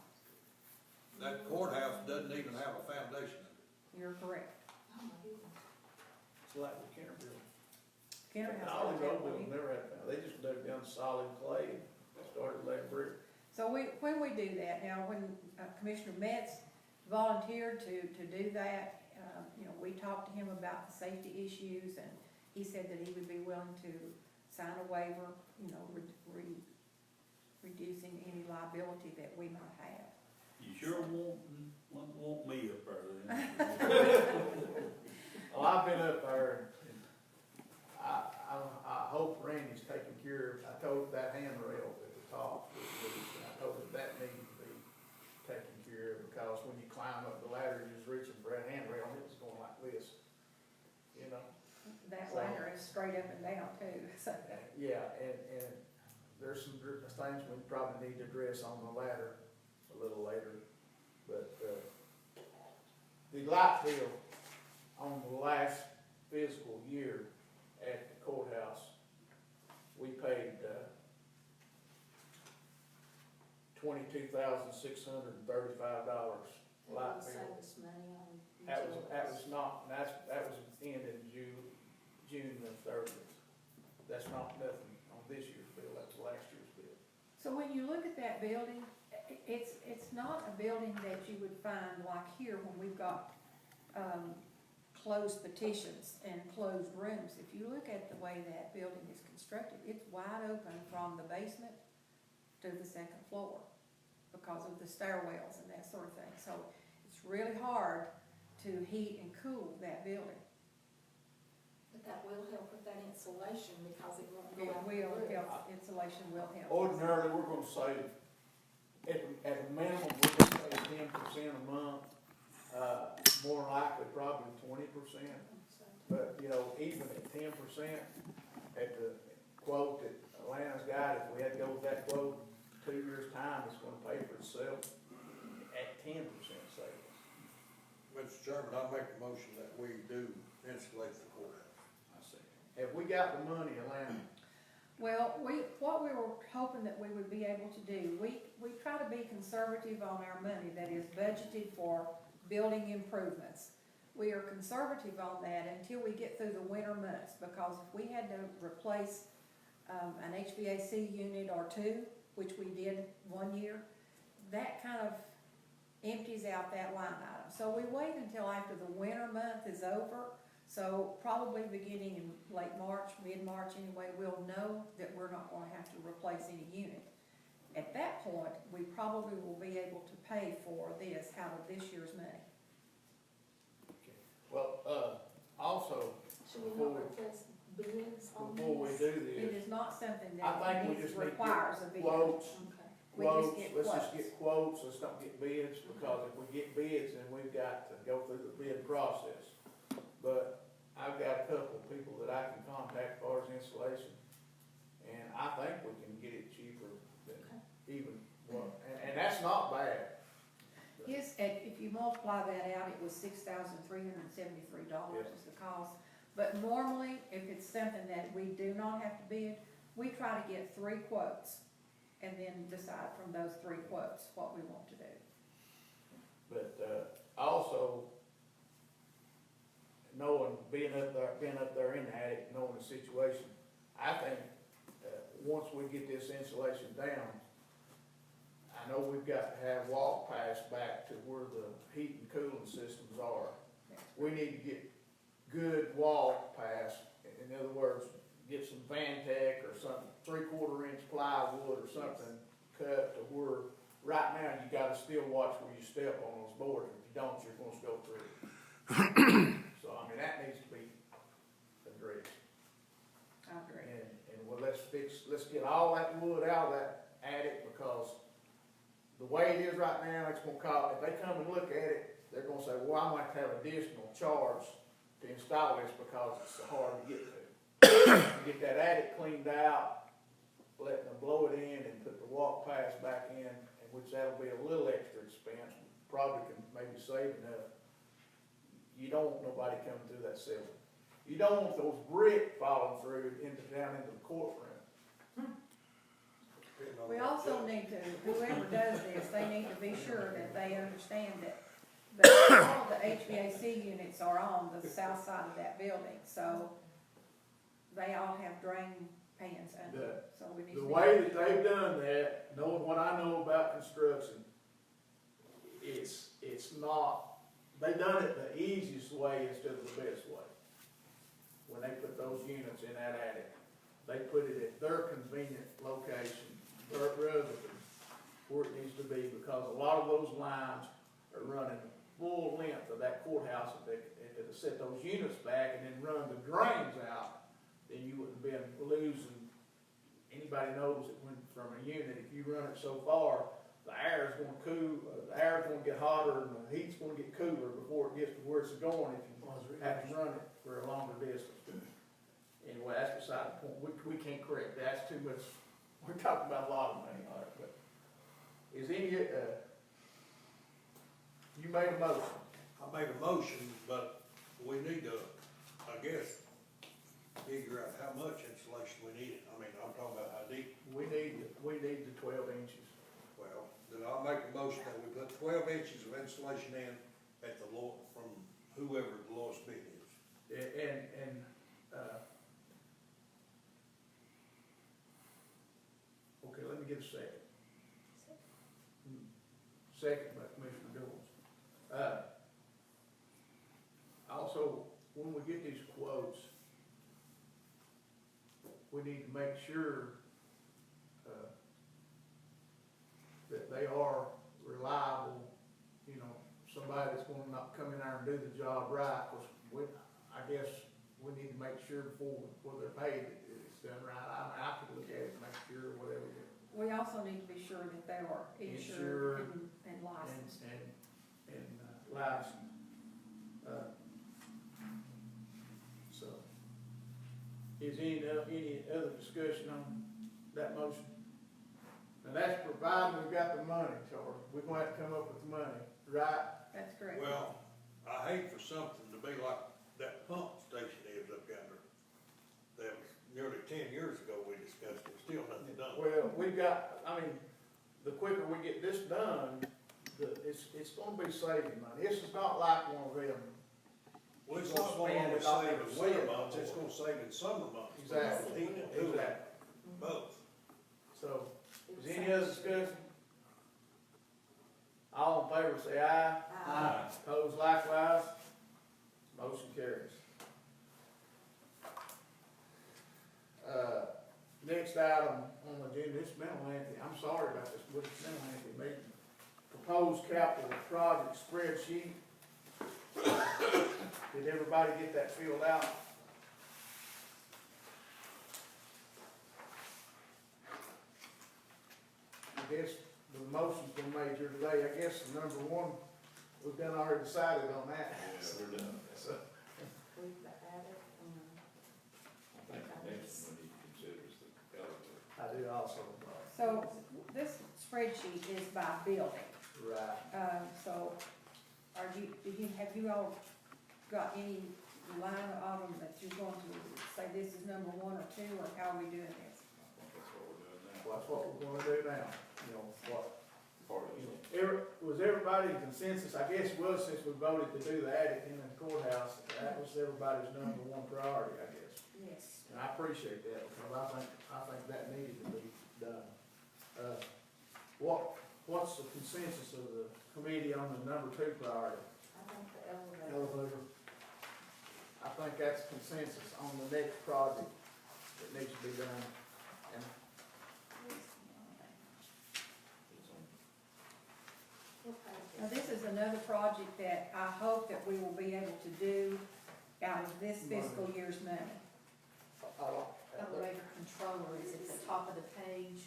That courthouse doesn't even have a foundation in it. You're correct. Oh my goodness. It's like the Kenner building. Kenner house. All these doesn't have old buildings one. never had, they just dug down solid clay and started laying brick. So when we do that, now when Commissioner Metz volunteered to do that, you know, we talked to him about the safety issues, and he said that he would be willing to sign a waiver, you know, reducing any liability that we might have. You sure won't me up there then? Well, I've been up there, and I hope Randy's taking care of, I told that handrail at the top was loose, and I told him that needed to be taken care of, because when you climb up the ladder, you're just reaching for that handrail, and it was going like this, you know? That ladder is straight up and down too, so. Yeah, and there's some things we probably need to address on the ladder a little later, but, the light bill on the last fiscal year at the courthouse, we paid, $22,635 light That'll bill. save us money on That was utilities. not, that was ended June the 30th. That's not nothing on this year's bill, that's last year's bill. So when you look at that building, it's not a building that you would find like here when we've got, closed petitions and closed rooms. If you look at the way that building is constructed, it's wide open from the basement to the second floor because of the stairwells and that sort of thing. So it's really hard to heat and cool that building. But that will help with that insulation because it won't It go out the will roof. help, insulation will help. Ordinarily, we're gonna save, at a minimum, we're gonna save 10% a month, more likely probably 20% But, you know, even at 10%, at the quote that Atlanta's got, if we had to go with that quote, 2 years' time, it's gonna pay for itself at 10% savings. Mr. Chairman, I make a motion that we do insulate the courthouse. I see. Have we got the money, Atlanta? Well, what we were hoping that we would be able to do, we try to be conservative on our money that is budgeted for building improvements. We are conservative on that until we get through the winter months, because if we had to replace, an HVAC unit or two, which we did one year, that kind of empties out that line item. So we wait until after the winter month is over. So probably beginning in late March, mid-March anyway, we'll know that we're not gonna have to replace any unit. At that point, we probably will be able to pay for this out of this year's money. Well, also, Should we not request bids on this? before we do It this, is not something I that think we just need to requires a get bid. quotes, Okay. We just quotes, get let's just quotes. get quotes, let's not get bids, because if we get bids, then we've got to go through the bid process. But I've got a couple of people that I can contact as far as installation, and I think we can get it cheaper than even what, and that's not bad. If you multiply that out, it was $6,373 is the cost. But normally, if it's something that we do not have to bid, we try to get 3 quotes and then decide from those 3 quotes what we want to do. But, also, knowing, being up there in the attic, knowing the situation, I think, once we get this insulation down, I know we've got to have walk paths back to where the heat and cooling systems are. We need to get good walk paths, in other words, get some Vantech or something, 3/4 inch plywood or something cut to where, right now, you gotta still watch where you step on those boards. If you don't, you're gonna go through. So, I mean, that needs to be addressed. I agree. And well, let's get all that wood out of that attic, because the way it is right now, it's gonna cost, if they come and look at it, they're gonna say, well, I might have additional charge to install this because it's so hard to get to. Get that attic cleaned out, letting them blow it in and put the walk paths back in, and which that'll be a little extra expense, probably can maybe save enough. You don't want nobody coming through that ceiling. You don't want those bricks falling through down into the courtroom. Depending on We what also judge. need to, whoever does this, they need to be sure that they understand that all of the HVAC units are on the south side of that building, so they all have drain pans under it, so we need to. The way that they've done that, knowing what I know about construction, it's not, they done it the easiest way instead of the best way. When they put those units in that attic, they put it at their convenient location, rather than where it needs to be, because a lot of those lines are running full length of that courthouse. If they set those units back and then run the drains out, then you wouldn't be losing. Anybody knows that when from a unit, if you run it so far, the air is gonna cool, the air is gonna get hotter and the heat's gonna get cooler before it gets to where it's going if you have to run it for a longer distance. Anyway, that's beside the point. We can't correct that. That's too much. We're talking about a lot of money on it, but is any, you made a motion. I made a motion, but we need to, I guess, figure out how much insulation we need. I mean, I'm talking about how deep. We need the 12 inches. Well, then I'll make a motion that we put 12 inches of insulation in at the low, from whoever the lowest bid is. Okay, let me get a second. Second by Commissioner Jones. Also, when we get these quotes, we need to make sure, that they are reliable, you know, somebody that's gonna not come in there and do the job right, cause I guess we need to make sure before they're paid, that it's done right. I could look at it and make sure whatever. We also need to be sure that they are insured and licensed. And licensed. Is any other discussion on that motion? Now, that's providing we've got the money, Charlie. We're gonna have to come up with the money, right? That's correct. Well, I hate for something to be like that pump station is up yonder. That was nearly 10 years ago we discussed it, still nothing done. Well, we've got, I mean, the quicker we get this done, it's gonna be saving money. This is not like one of them. Well, it's We're not gonna gonna only spend save it in like winter we months, said it's before. gonna save in summer months. Exactly, Heating and cooling, exactly. both. So, is any other discussion? All in favor say aye. Aye. Opposed likewise. Motion carries. Next item on the agenda, this mental entity, I'm sorry about this, but it's mental entity meeting. Proposed capital project spreadsheet. Did everybody get that filled out? I guess the motion's been made here today. I guess the number one, we've done already decided on that. Yeah, we're done. So, We've added, I think the next one you consider is the elevator. I do also, So this spreadsheet is by building. right. So have you all got any line of them that you're going to say this is number one or two, or how are we doing this? I think that's what we're doing now. Well, that's what we're gonna do now, you know, what, Part of you it. know, was everybody in consensus? I guess it was, since we voted to do the attic in the courthouse, that was everybody's number one priority, I guess. yes. And I appreciate that, because I think that needed to be done. What's the consensus of the committee on the number two priority? I think the elevator. Elevator. I think that's consensus on the next project that needs to be done. And Now, this is another project that I hope that we will be able to do out of this fiscal year's money. I don't, Elevator controller is at the top of the page,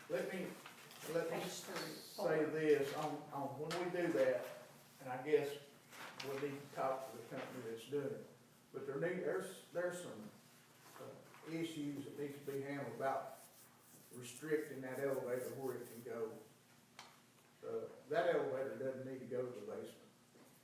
let me page 3. say this, on when we do that, and I guess we'll need to talk to the company that's doing it, but there's some issues that need to be handled about restricting that elevator where it can go. That elevator doesn't need to go to the basement.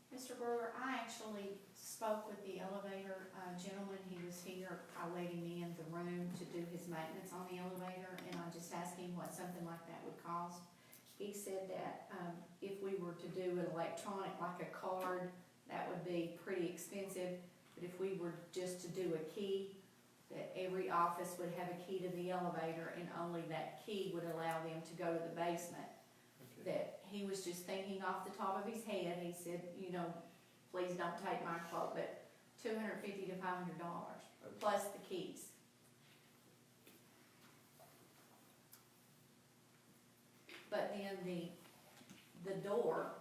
Mr. Brewer, I actually spoke with the elevator gentleman. He was here. I let him in the room to do his maintenance on the elevator, and I just asked him what something like that would cost. He said that if we were to do an electronic, like a card, that would be pretty expensive. But if we were just to do a key, that every office would have a key to the elevator, and only that key would allow them to go to the basement. That he was just thinking off the top of his head. He said, you know, please don't take my quote, but $250 to $500 plus the keys. But then the door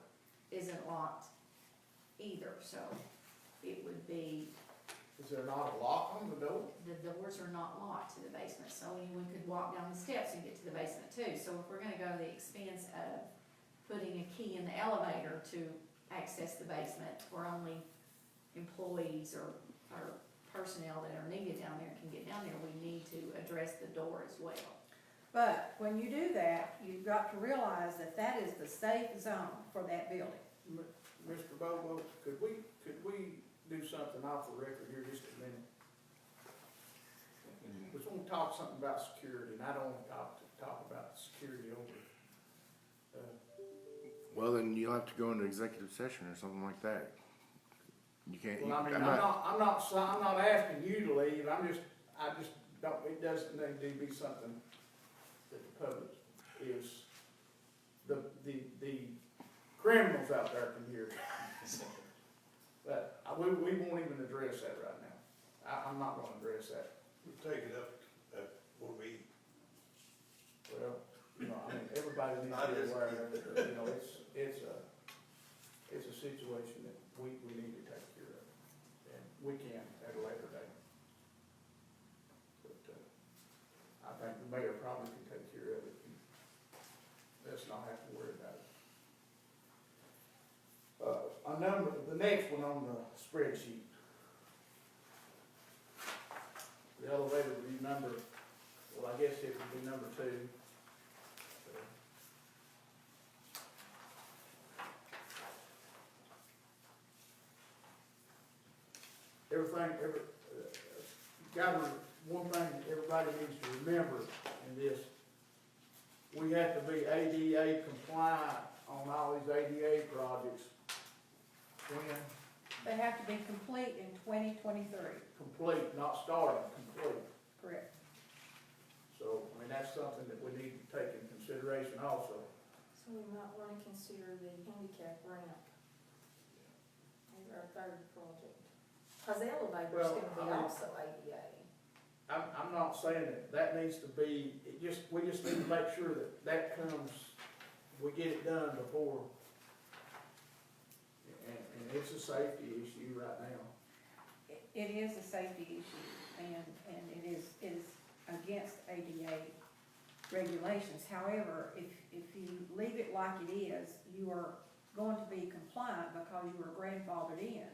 isn't locked either, so it would be, Is there not a lock on the door? the doors are not locked to the basement, so anyone could walk down the steps and get to the basement too. So if we're gonna go to the expense of putting a key in the elevator to access the basement, where only employees or personnel that are needed down there can get down there, we need to address the door as well. But when you do that, you've got to realize that that is the safe zone for that building. Mr. Bobo, could we do something off the record here just a minute? We just want to talk something about security, and I don't want to talk about security over. Well, then you'll have to go into executive session or something like that. You can't. Well, I mean, I'm not asking you to leave, I just don't, it doesn't need to be something that the public is, the criminals out there can hear. But we won't even address that right now. I'm not gonna address that. We take it up at when we, Well, you know, I mean, everybody needs to be aware of it, you know, it's a situation that we need to take care of. And we can at a later date. But, I think the mayor probably can take care of it. Let's not have to worry about it. The next one on the spreadsheet. The elevator would be number, well, I guess it would be number 2. One thing everybody needs to remember in this, we have to be ADA compliant on all these ADA projects. When They have to be complete in 2023, complete, not started, complete. correct? So, I mean, that's something that we need to take into consideration also. So we might wanna consider the handicap ramp as our third project. Cause the elevator's Well, gonna be I mean- also ADA. I'm not saying that needs to be, we just need to make sure that comes, we get it done before. And it's a safety issue right now. It is a safety issue, and it is against ADA regulations. However, if you leave it like it is, you are going to be compliant because you are grandfathered in.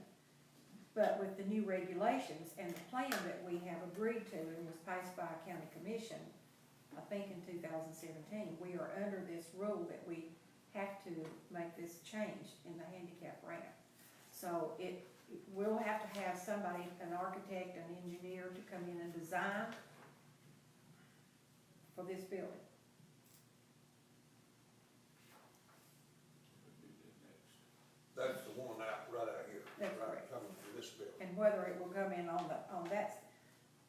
But with the new regulations and the plan that we have agreed to and was passed by a county commission, I think in 2017, we are under this rule that we have to make this change in the handicap ramp. So we'll have to have somebody, an architect, an engineer, to come in and design for this building. That's the one right out here. That's right, correct. coming from this building. And whether it will come in on that,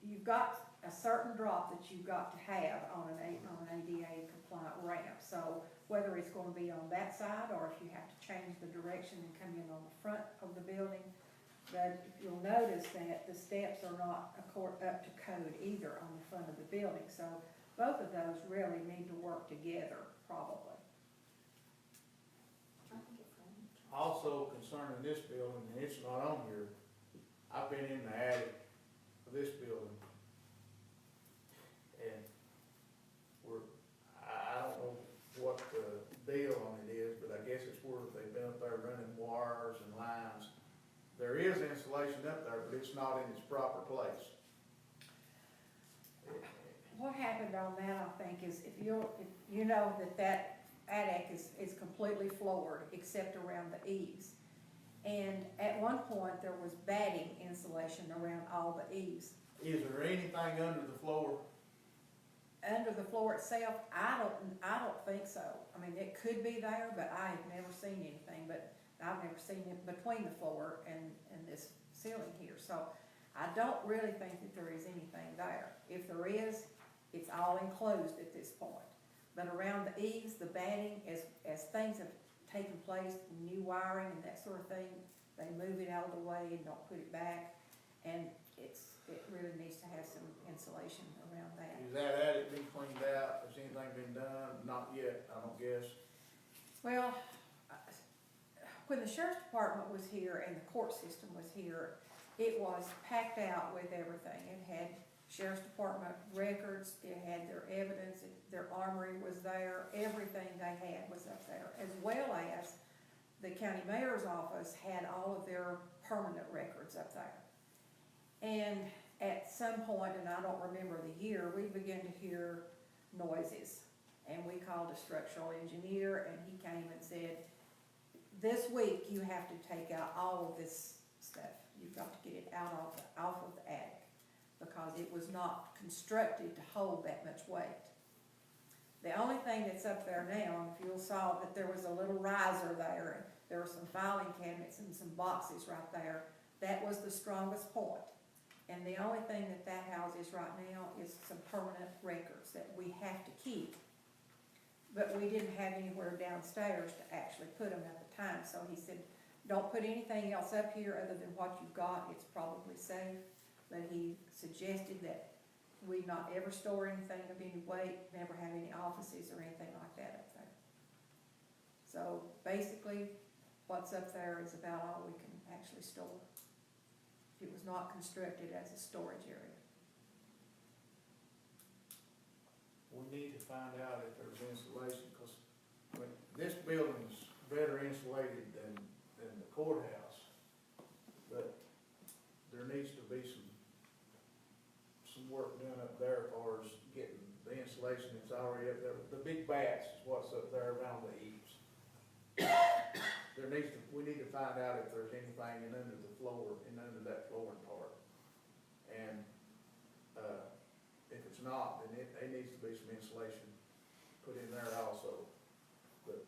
you've got a certain drop that you've got to have on an ADA compliant ramp. So whether it's gonna be on that side, or if you have to change the direction and come in on the front of the building, but you'll notice that the steps are not up to code either on the front of the building. So both of those really need to work together, probably. I think it's fine. Also concerning this building, and it's not on here, I've been in the attic of this building. And I don't know what the deal on it is, but I guess it's where they've been up there running wires and lines. There is insulation up there, but it's not in its proper place. What happened on that, I think, is if you know that attic is completely floored except around the eaves. And at one point, there was batting insulation around all the eaves. Is there anything under the floor? Under the floor itself, I don't think so. I mean, it could be there, but I have never seen anything, but I've never seen it between the floor and this ceiling here. So I don't really think that there is anything there. If there is, it's all enclosed at this point. But around the eaves, the batting, as things have taken place, new wiring and that sort of thing, they move it out of the way and don't put it back. And it really needs to have some insulation around that. Is that attic been cleaned out? Has anything been done? Not yet, I don't guess. Well, when the sheriff's department was here and the court system was here, it was packed out with everything. It had sheriff's department records, it had their evidence, their armory was there, everything they had was up there, as well as the county mayor's office had all of their permanent records up there. And at some point, and I don't remember the year, we began to hear noises. And we called a structural engineer, and he came and said, this week you have to take out all of this stuff. You've got to get it off of the attic, because it was not constructed to hold that much weight. The only thing that's up there now, if you'll saw that there was a little riser there, and there were some filing cabinets and some boxes right there, that was the strongest point. And the only thing that houses right now is some permanent records that we have to keep. But we didn't have anywhere downstairs to actually put them at the time, so he said, don't put anything else up here other than what you've got, it's probably safe. But he suggested that we not ever store anything of any weight, never have any offices or anything like that up there. So basically, what's up there is about all we can actually store. It was not constructed as a storage area. We need to find out if there's insulation, because this building's better insulated than the courthouse. But there needs to be some work we need to find out if there's anything in under the floor, in under that flooring part. And, if it's not, then there needs to be some insulation put in there also. But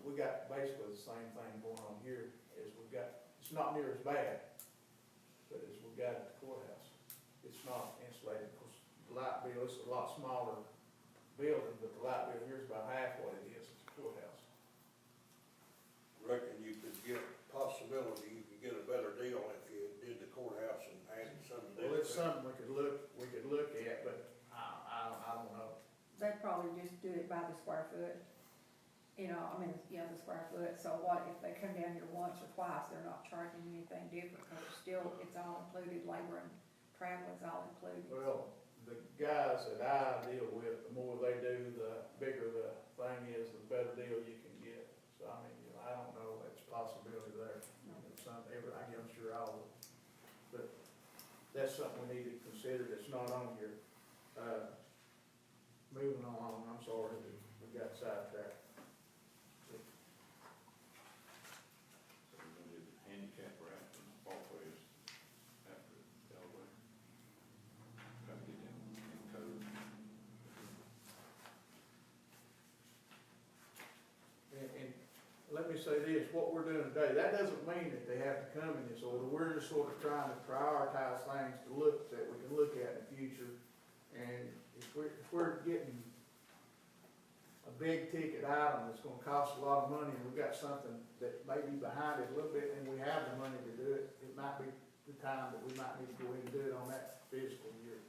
we got basically the same thing going on here, as we've got, it's not near as bad, but as we've got at the courthouse. It's not insulated, because the light bill, it's a lot smaller building, but the light bill here is about half what it is at the courthouse. Reckon you could get, possibility, you could get a better deal if you did the courthouse and added some of that. Well, it's something we could look at, but I don't know. They'd probably just do it by the square foot. You know, I mean, yeah, the square foot, so what, if they come down here once or twice, they're not charging anything different, because it's all included, labor and travel is all included. Well, the guys that I deal with, the more they do, the bigger the thing is, the better deal you can get. So, I mean, you know, I don't know, it's a possibility there. It's not I'm sure all of it. But that's something we need to consider that's not on here. Moving on, I'm sorry, we got sidetracked. So we're gonna do the handicap ramp and walkways after the elevator. Try to get them in code. And let me say this, what we're doing today, that doesn't mean that they have to come in this order. We're just sort of trying to prioritize things to look, that we can look at in the future. And if we're getting a big ticket item that's gonna cost a lot of money, and we've got something that may be behind it a little bit, and we have the money to do it, it might be the time that we might need to go in and do it on that fiscal year.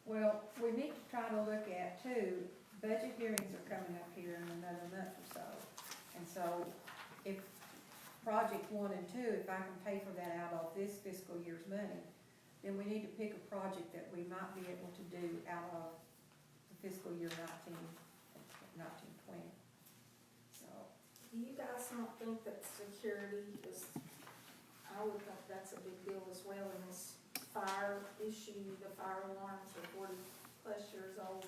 Well, we need to try to look at too, budget hearings are coming up here in another month or so. And so if project 1 and 2, if I can pay for that out of this fiscal year's money, then we need to pick a project that we might be able to do out of the fiscal year 1920. So, Do you guys not think that security is, I would think that's a big deal as well in this fire issue, the fire alarms are 40+ years old.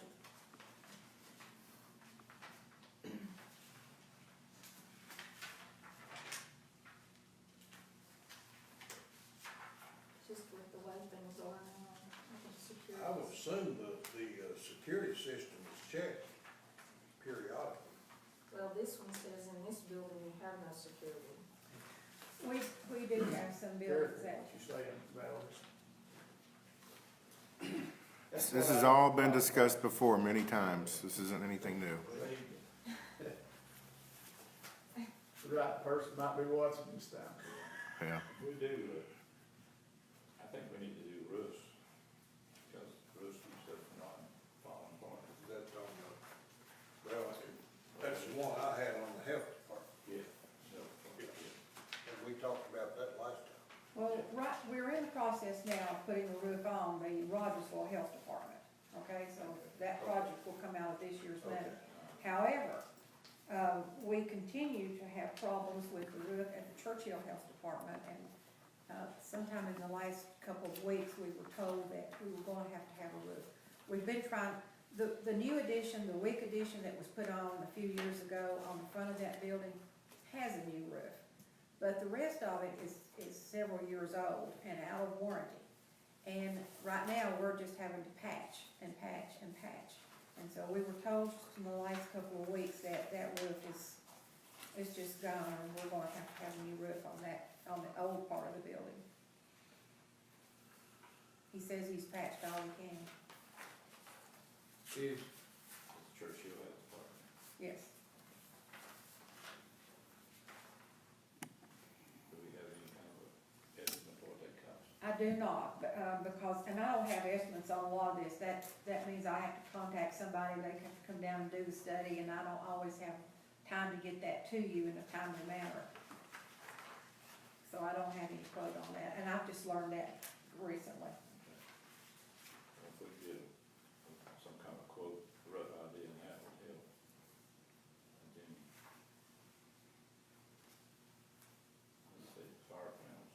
Just with the way things are now, I think security. I would assume the security system is checked periodically. Well, this one says in this building we have no security. we do have some Careful buildings what that, you're saying, Valerie. This has all been discussed before many times. This isn't anything new. The right person might be watching this time. Yeah. We do, I think we need to do roofs, because roofs keep stuff from not falling apart. That's on the, well, that's the one I had on the health department, Yeah. So, and we talked about that last time. well, right, we're in the process now of putting the roof on the Rogersville Health Department. Okay, so that project will come out of this year's money. However, we continue to have problems with the roof at the Churchill Health Department, and sometime in the last couple of weeks, we were told that we were going to have a roof. We've been trying, the new addition, the WIC addition that was put on a few years ago on the front of that building has a new roof, but the rest of it is several years old and out of warranty. And right now, we're just having to patch and patch and patch. And so we were told just in the last couple of weeks that that roof is just gone, and we're gonna have a new roof on the old part of the building. He says he's patched all he can. Is, Churchill Health Department. Yes. Do we have any kind of a estimate for what that costs? I do not, because, and I don't have estimates on a lot of this, that means I have to contact somebody, they have to come down and do the study, and I don't always have time to get that to you in a timely manner. So I don't have any quote on that, and I've just learned that recently. Well, if we could get some kind of quote, rough idea, and that would help. And then, let's see, fire panels.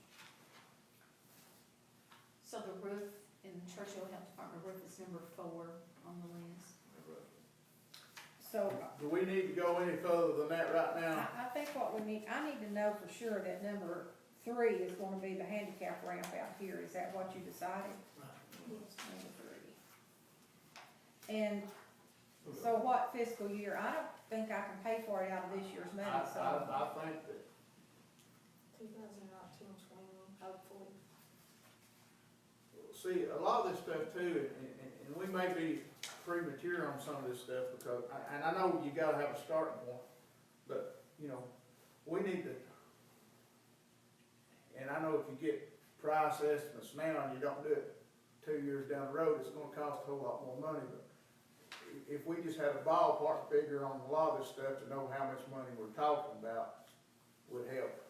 So the roof in the Churchill Health Department roof is number 4 on the list. Roughly. So, Do we need to go any further than that right now? I think what we need, I need to know for sure that number 3 is gonna be the handicap ramp out here, is that what you decided? Number 3. And so what fiscal year, I don't think I can pay for it out of this year's money, so. I think that 2019-20, hopefully. See, a lot of this stuff too, and we may be premature on some of this stuff because, and I know you gotta have a starting point, but, you know, we need to, and I know if you get price estimates now and you don't do it 2 years down the road, it's gonna cost a whole lot more money, but if we just had a ballpark figure on a lot of this stuff to know how much money we're talking about, would help.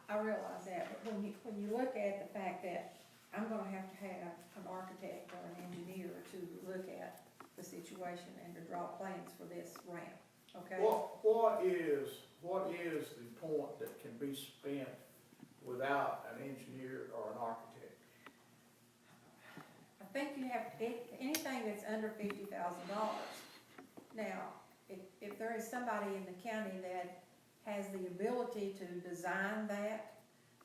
I realize that, but when you look at the fact that I'm gonna have to have an architect or an engineer to look at the situation and to draw plans for this ramp, okay? What is the point that can be spent without an engineer or an architect? I think you have, anything that's under $50,000. Now, if there is somebody in the county that has the ability to design that,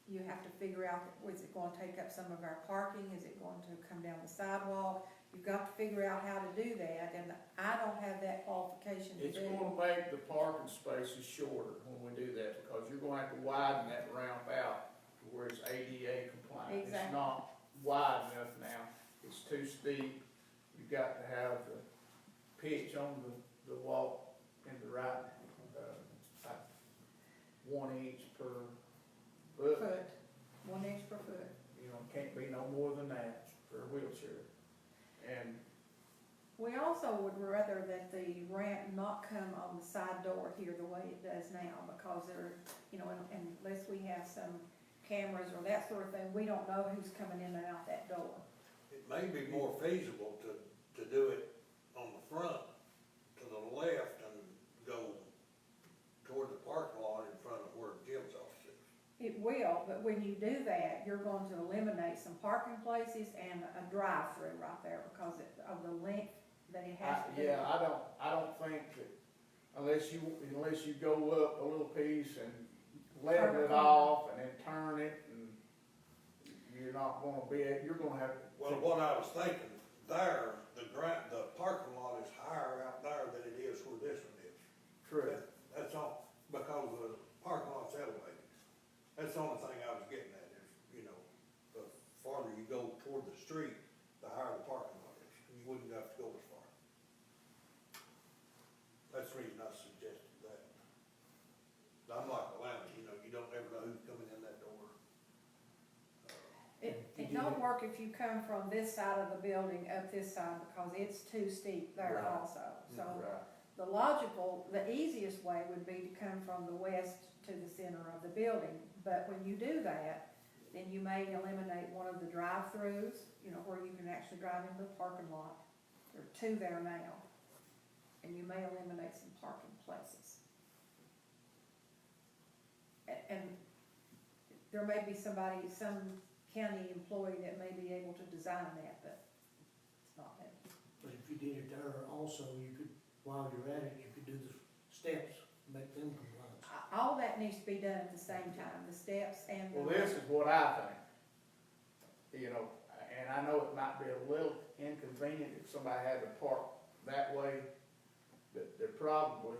you have to figure out, is it gonna take up some of our parking, is it going to come down the sidewalk? You've got to figure out how to do that, and I don't have that qualification to It's do. gonna make the parking spaces shorter when we do that, because you're gonna have to widen that ramp out to where it's ADA compliant. It's Exactly. not wide enough now, it's too steep, you've got to have the pitch on the walk in the right, like 1 inch per foot. 1 inch per foot. You know, can't be no more than that for a wheelchair. And We also would rather that the ramp not come on the side door here the way it does now, because there, you know, unless we have some cameras or that sort of thing, we don't know who's coming in and out that door. It may be more feasible to do it on the front, to the left, and go toward the parking lot in front of where Jim's office is. It will, but when you do that, you're going to eliminate some parking places and a drive-through right there because of the length that it has to be. yeah, I don't think that, unless you go up a little piece and level Turn it it off and then turn it, and you're not gonna you're gonna have to. Well, what I was thinking, there, the parking lot is higher out there than it is where this one is. True. That's all, because the parking lot's elevated. That's the only thing I was getting at is, you know, the farther you go toward the street, the higher the parking lot is. You wouldn't have to go as far. That's the reason I suggested that. I'm like the lounge, you know, you don't ever know who's coming in that door. It don't work if you come from this side of the building up this side because it's too steep there Right. also. So Right. the easiest way would be to come from the west to the center of the building. But when you do that, then you may eliminate one of the drive-throughs, you know, where you can actually drive into the parking lot. There are 2 there now. And you may eliminate some parking places. And there may be some county employee that may be able to design that, but it's not me. But if you did it there also, you could, while you're at it, you could do the steps, make them compliant. All that needs to be done at the same time, the steps and the. Well, this is what I think, you know, and I know it might be a little inconvenient if somebody had to park that way, but they're probably,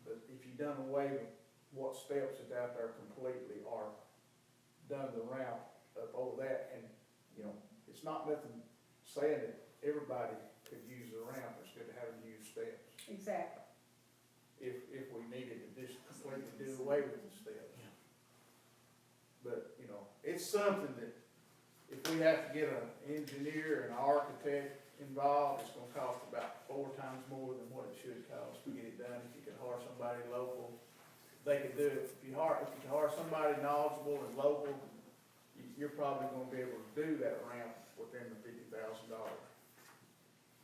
but if you done away with what steps is out there completely, or done the ramp up over that, and, you know, it's not nothing saying that everybody could use the ramp instead of having to use steps, Exactly. if we needed to just completely do away with the steps. But, you know, it's something that, if we have to get an engineer and an architect involved, it's gonna cost about 4 times more than what it should cost to get it done. If you could hire somebody local, they could do it. If you hire somebody knowledgeable and local, you're probably gonna be able to do that ramp within the $50,000.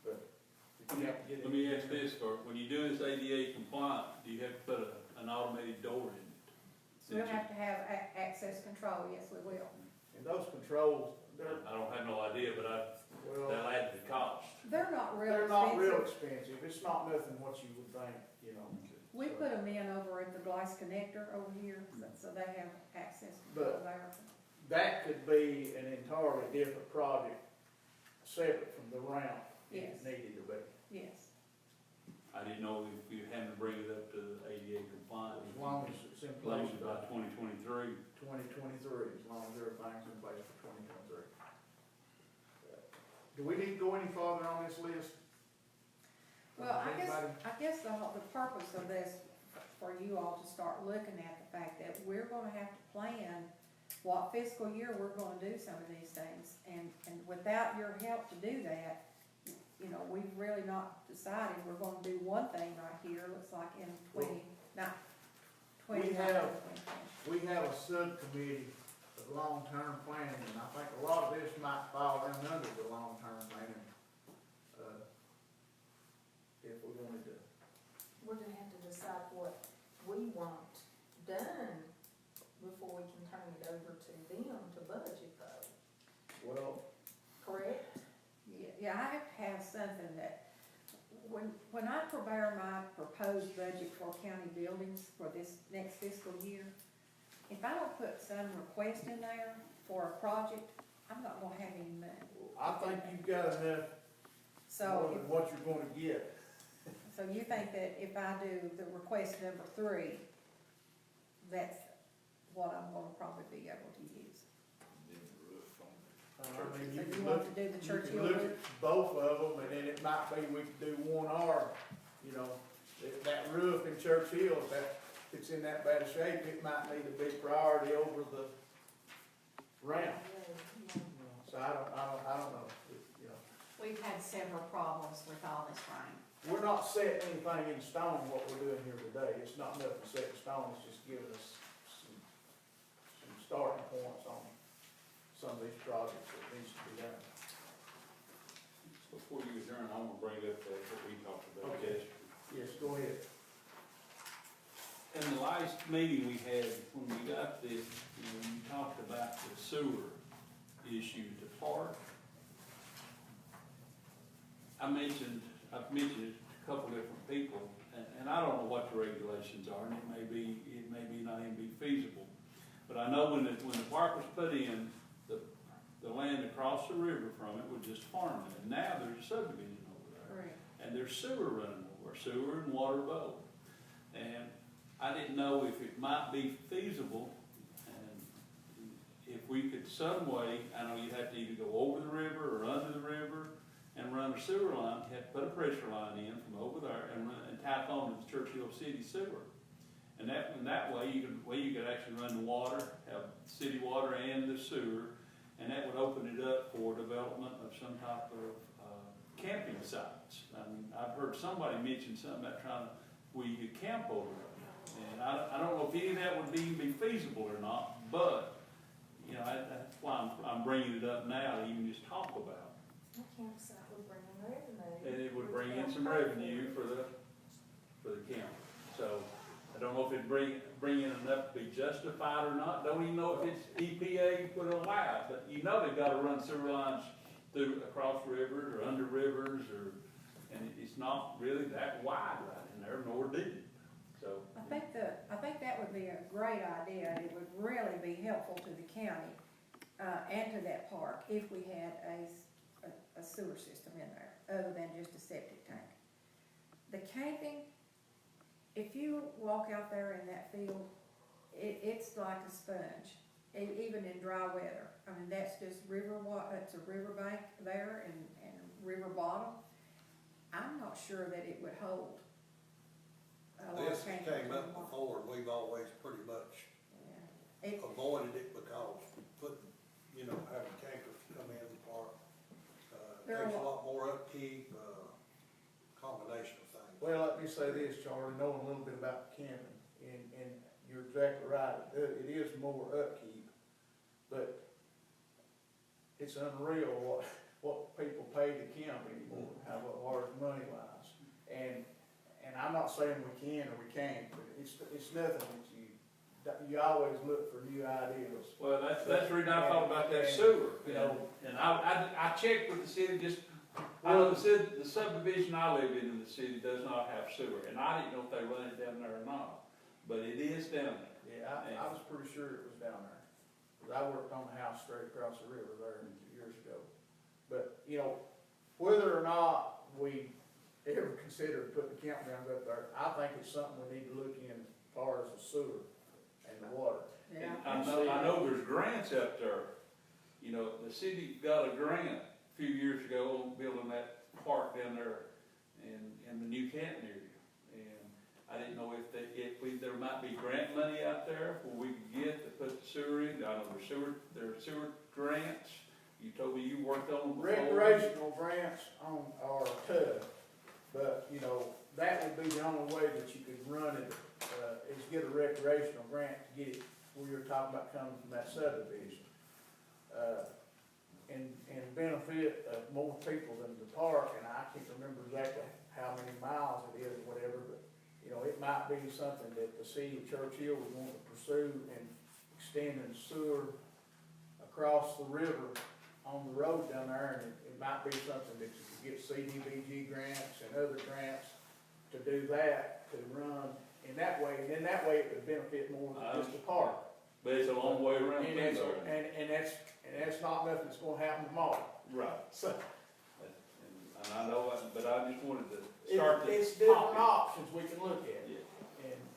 But if you have to get it. Let me ask this, when you do this ADA compliant, do you have to put an automated door in it? We'll have to have access control, yes, we will. And those controls, I don't have no idea, but well, that'll add to the cost. They're not real they're not real expensive. expensive, it's not nothing what you would think, you know. We put them in over at the Glass Connector over here, so they have access to go But- there. That could be an entirely different project, separate from the ramp, if Yes. it needed to be. Yes, I didn't know if you had to bring it up to ADA compliance. As long as it's in As place long as by 2023. 2023, as long as everything's in place for 2023. Do we need to go any farther on this list? well, I Anybody? guess the purpose of this, for you all to start looking at the fact that we're gonna have to plan what fiscal year we're gonna do some of these things, and without your help to do that, you know, we've really not decided, we're gonna do one thing right here, looks like in We have a subcommittee of long-term planning, and I think a lot of this might fall in under the long-term planning, if we wanted to. We're gonna have to decide what we want done before we can turn it over to them to budget though, Well, correct? Yeah, I have to have something that, when I prepare my proposed budget for county buildings for this next fiscal year, if I don't put some request in there for a project, I'm not gonna have any money. I think you've got enough more So, than what you're gonna get. so you think that if I do the request number 3, that's what I'm gonna probably be able to use? I mean, So you you can want look, to do the you Churchill can look roof? at both of them, and then it might be we could do one or, you know, that roof in Churchill, if it's in that bad a shape, it might need a big priority over the ramp. So I don't know, you know. We've had several problems with all this rain. We're not setting anything in stone, what we're doing here today, it's not nothing set in stone, it's just giving us some starting points on some of these projects that needs to be done. Before you adjourn, I want to bring up what we talked about Okay. yesterday. Yes, go ahead. In the last meeting we had, when we got this, you talked about the sewer issue at the park. I've mentioned it to a couple different people, and I don't know what the regulations are, and it may be not even be feasible. But I know when the park was put in, the land across the river from it was just farming, and now there's a subdivision over there. Correct. And there's sewer running over, sewer and water both. And I didn't know if it might be feasible, and if we could some way, I know you'd have to either go over the river or under the river and run a sewer line, you have to put a pressure line in from over there and tap on to the Churchill City sewer. And that way you could actually run the water, have city water and the sewer, and that would open it up for development of some type of camping sites. I mean, I've heard somebody mention something about where you could camp over there. And I don't know if any of that would be feasible or not, but, you know, that's why I'm bringing it up now to even just talk about. A campsite would bring in revenue. And it would bring in some revenue for the county. So, I don't know if it'd bring in enough to be justified or not, don't even know if it's EPA would allow it, but you know they've gotta run sewer lines across rivers or under rivers and it's not really that wide right in there, nor deep, so. I think that would be a great idea, and it would really be helpful to the county, and to that park, if we had a sewer system in there, other than just a septic tank. The camping, if you walk out there in that field, it's like a sponge, even in dry weather. I mean, that's just it's a riverbank there and river bottom. I'm not sure that it would hold a lot of This camping. came up before, and we've always pretty much Yeah. avoided it because having campers come in the park, takes a lot more upkeep, combination of things. Well, let me say this, Charlie, knowing a little bit about camping, and you're exactly right, it is more upkeep, but it's unreal what people pay to camp anymore, how large money wise. And I'm not saying we can or we can't, but it's nothing that you always look for new ideas. Well, that's the reason I thought about that sewer, you know, and I checked with the city, just, I know the subdivision I live in the city does not have sewer, and I didn't know if they run it down there or not, but it is down there. Yeah, I was pretty sure it was down there, 'cause I worked on the house straight across the river there years ago. But, you know, whether or not we ever considered putting the campgrounds up there, I think it's something we need to look in as far as the sewer and the water. Yeah. And I know there's grants up there, you know, the city got a grant a few years ago on building that park down there in the new Canton area. And I didn't know if there might be grant money out there where we could get to put the sewer in. I know there are sewer grants. You told me you worked on them before. Recreational grants are tough, but, you know, that would be the only way that you could run it, is get a recreational grant to get it where you're talking about coming from that subdivision. And benefit more people than the park, and I can't remember exactly how many miles it is or whatever, but, you know, it might be something that the city of Churchill would want to pursue, and extending sewer across the river on the road down there, and it might be something that you could get CDBG grants and other grants to do that, to run in that way, and then that way it would benefit more than just the park. But it's a long way around. And that's not nothing that's gonna happen tomorrow. Right. So, And I know, but I just wanted to start this. it's different options we can look at. Yeah.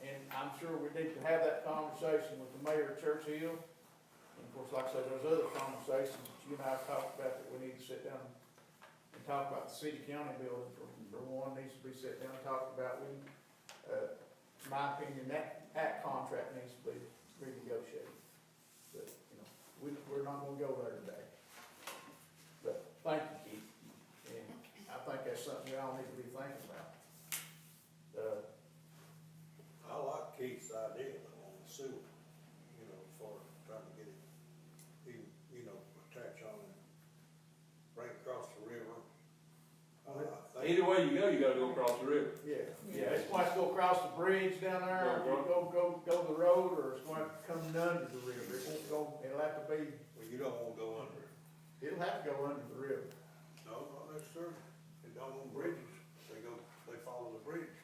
And I'm sure we need to have that conversation with the mayor of Churchill. And of course, like I said, there's other conversations that you and I have talked about that we need to sit down and talk about. The city-county building, for one, needs to be sit down and talked about. In my opinion, that contract needs to be renegotiated. But, you know, we're not gonna go there today. But, thank you, Keith. And I think that's something we all need to be thinking about. I like Keith's idea on the sewer, you know, for trying to get it, you know, attach on and bring it across the river. Either way you gotta go across the river. Yeah, it's going to go across the bridge down there, or go the road, or it's going to come under the river. It won't go, it'll have to be, Well, you don't wanna go under it. it'll have to go under the river. No, not necessarily. They don't on bridges. They follow the bridge.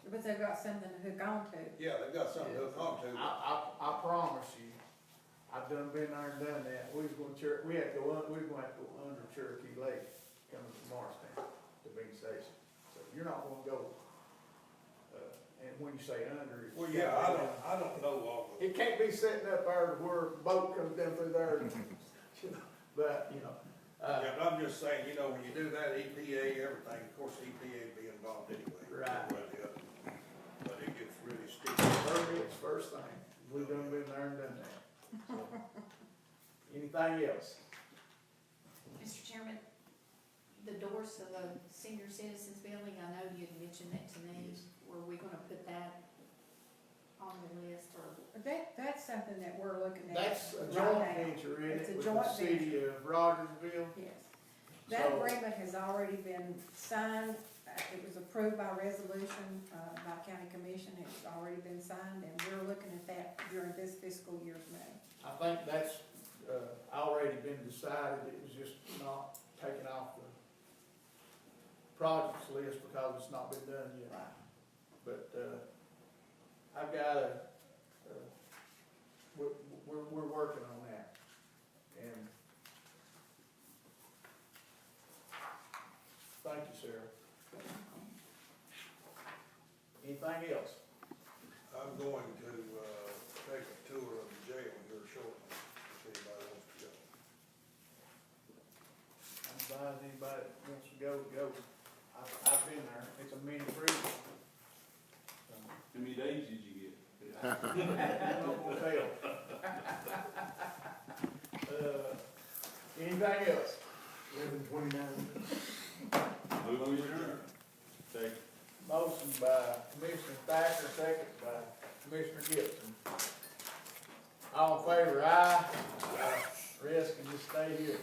But they've got something to hook on to. Yeah, they've got something to hook onto. I promise you, I've been there and done that. We was going to, we had to go under Cherokee Lake, coming from Morristown to Bean Station. So you're not gonna go, and when you say under. Well, yeah, I don't know all the. It can't be sitting up there where a boat comes down through there, but, you know. Yeah, but I'm just saying, you know, when you do that, EPA, everything, of course, EPA be involved anyway. Right. one way or the other. But it gets really sticky. It's first thing. We've done been there and done that. So, anything else? Mr. Chairman, the doors to the senior citizens building, I know you had mentioned that to me. Were we gonna put that on the list, or? That's something that we're looking at. That's a right joint now. venture in It's it a with the joint city of Rogersville. Yes. That So- agreement has already been signed. It was approved by resolution, by county commission. It's already been signed, and we're looking at that during this fiscal year's May. I think that's, already been decided. It was just not taken off the projects list because it's not been done yet. Right. But, I've got we're working on that. And thank you, Sarah. Anything else? I'm going to, take a tour of the jail here shortly, if anybody wants to go. I'm advised anybody that wants to go. I've been there. It's a mini prison. How many days did you get? I'm not gonna tell. Anything else? 11:29. Move on your turn. Second. Motion by Commissioner Thacker, second by Commissioner Gibson. All in favor, aye. Rest can just stay here.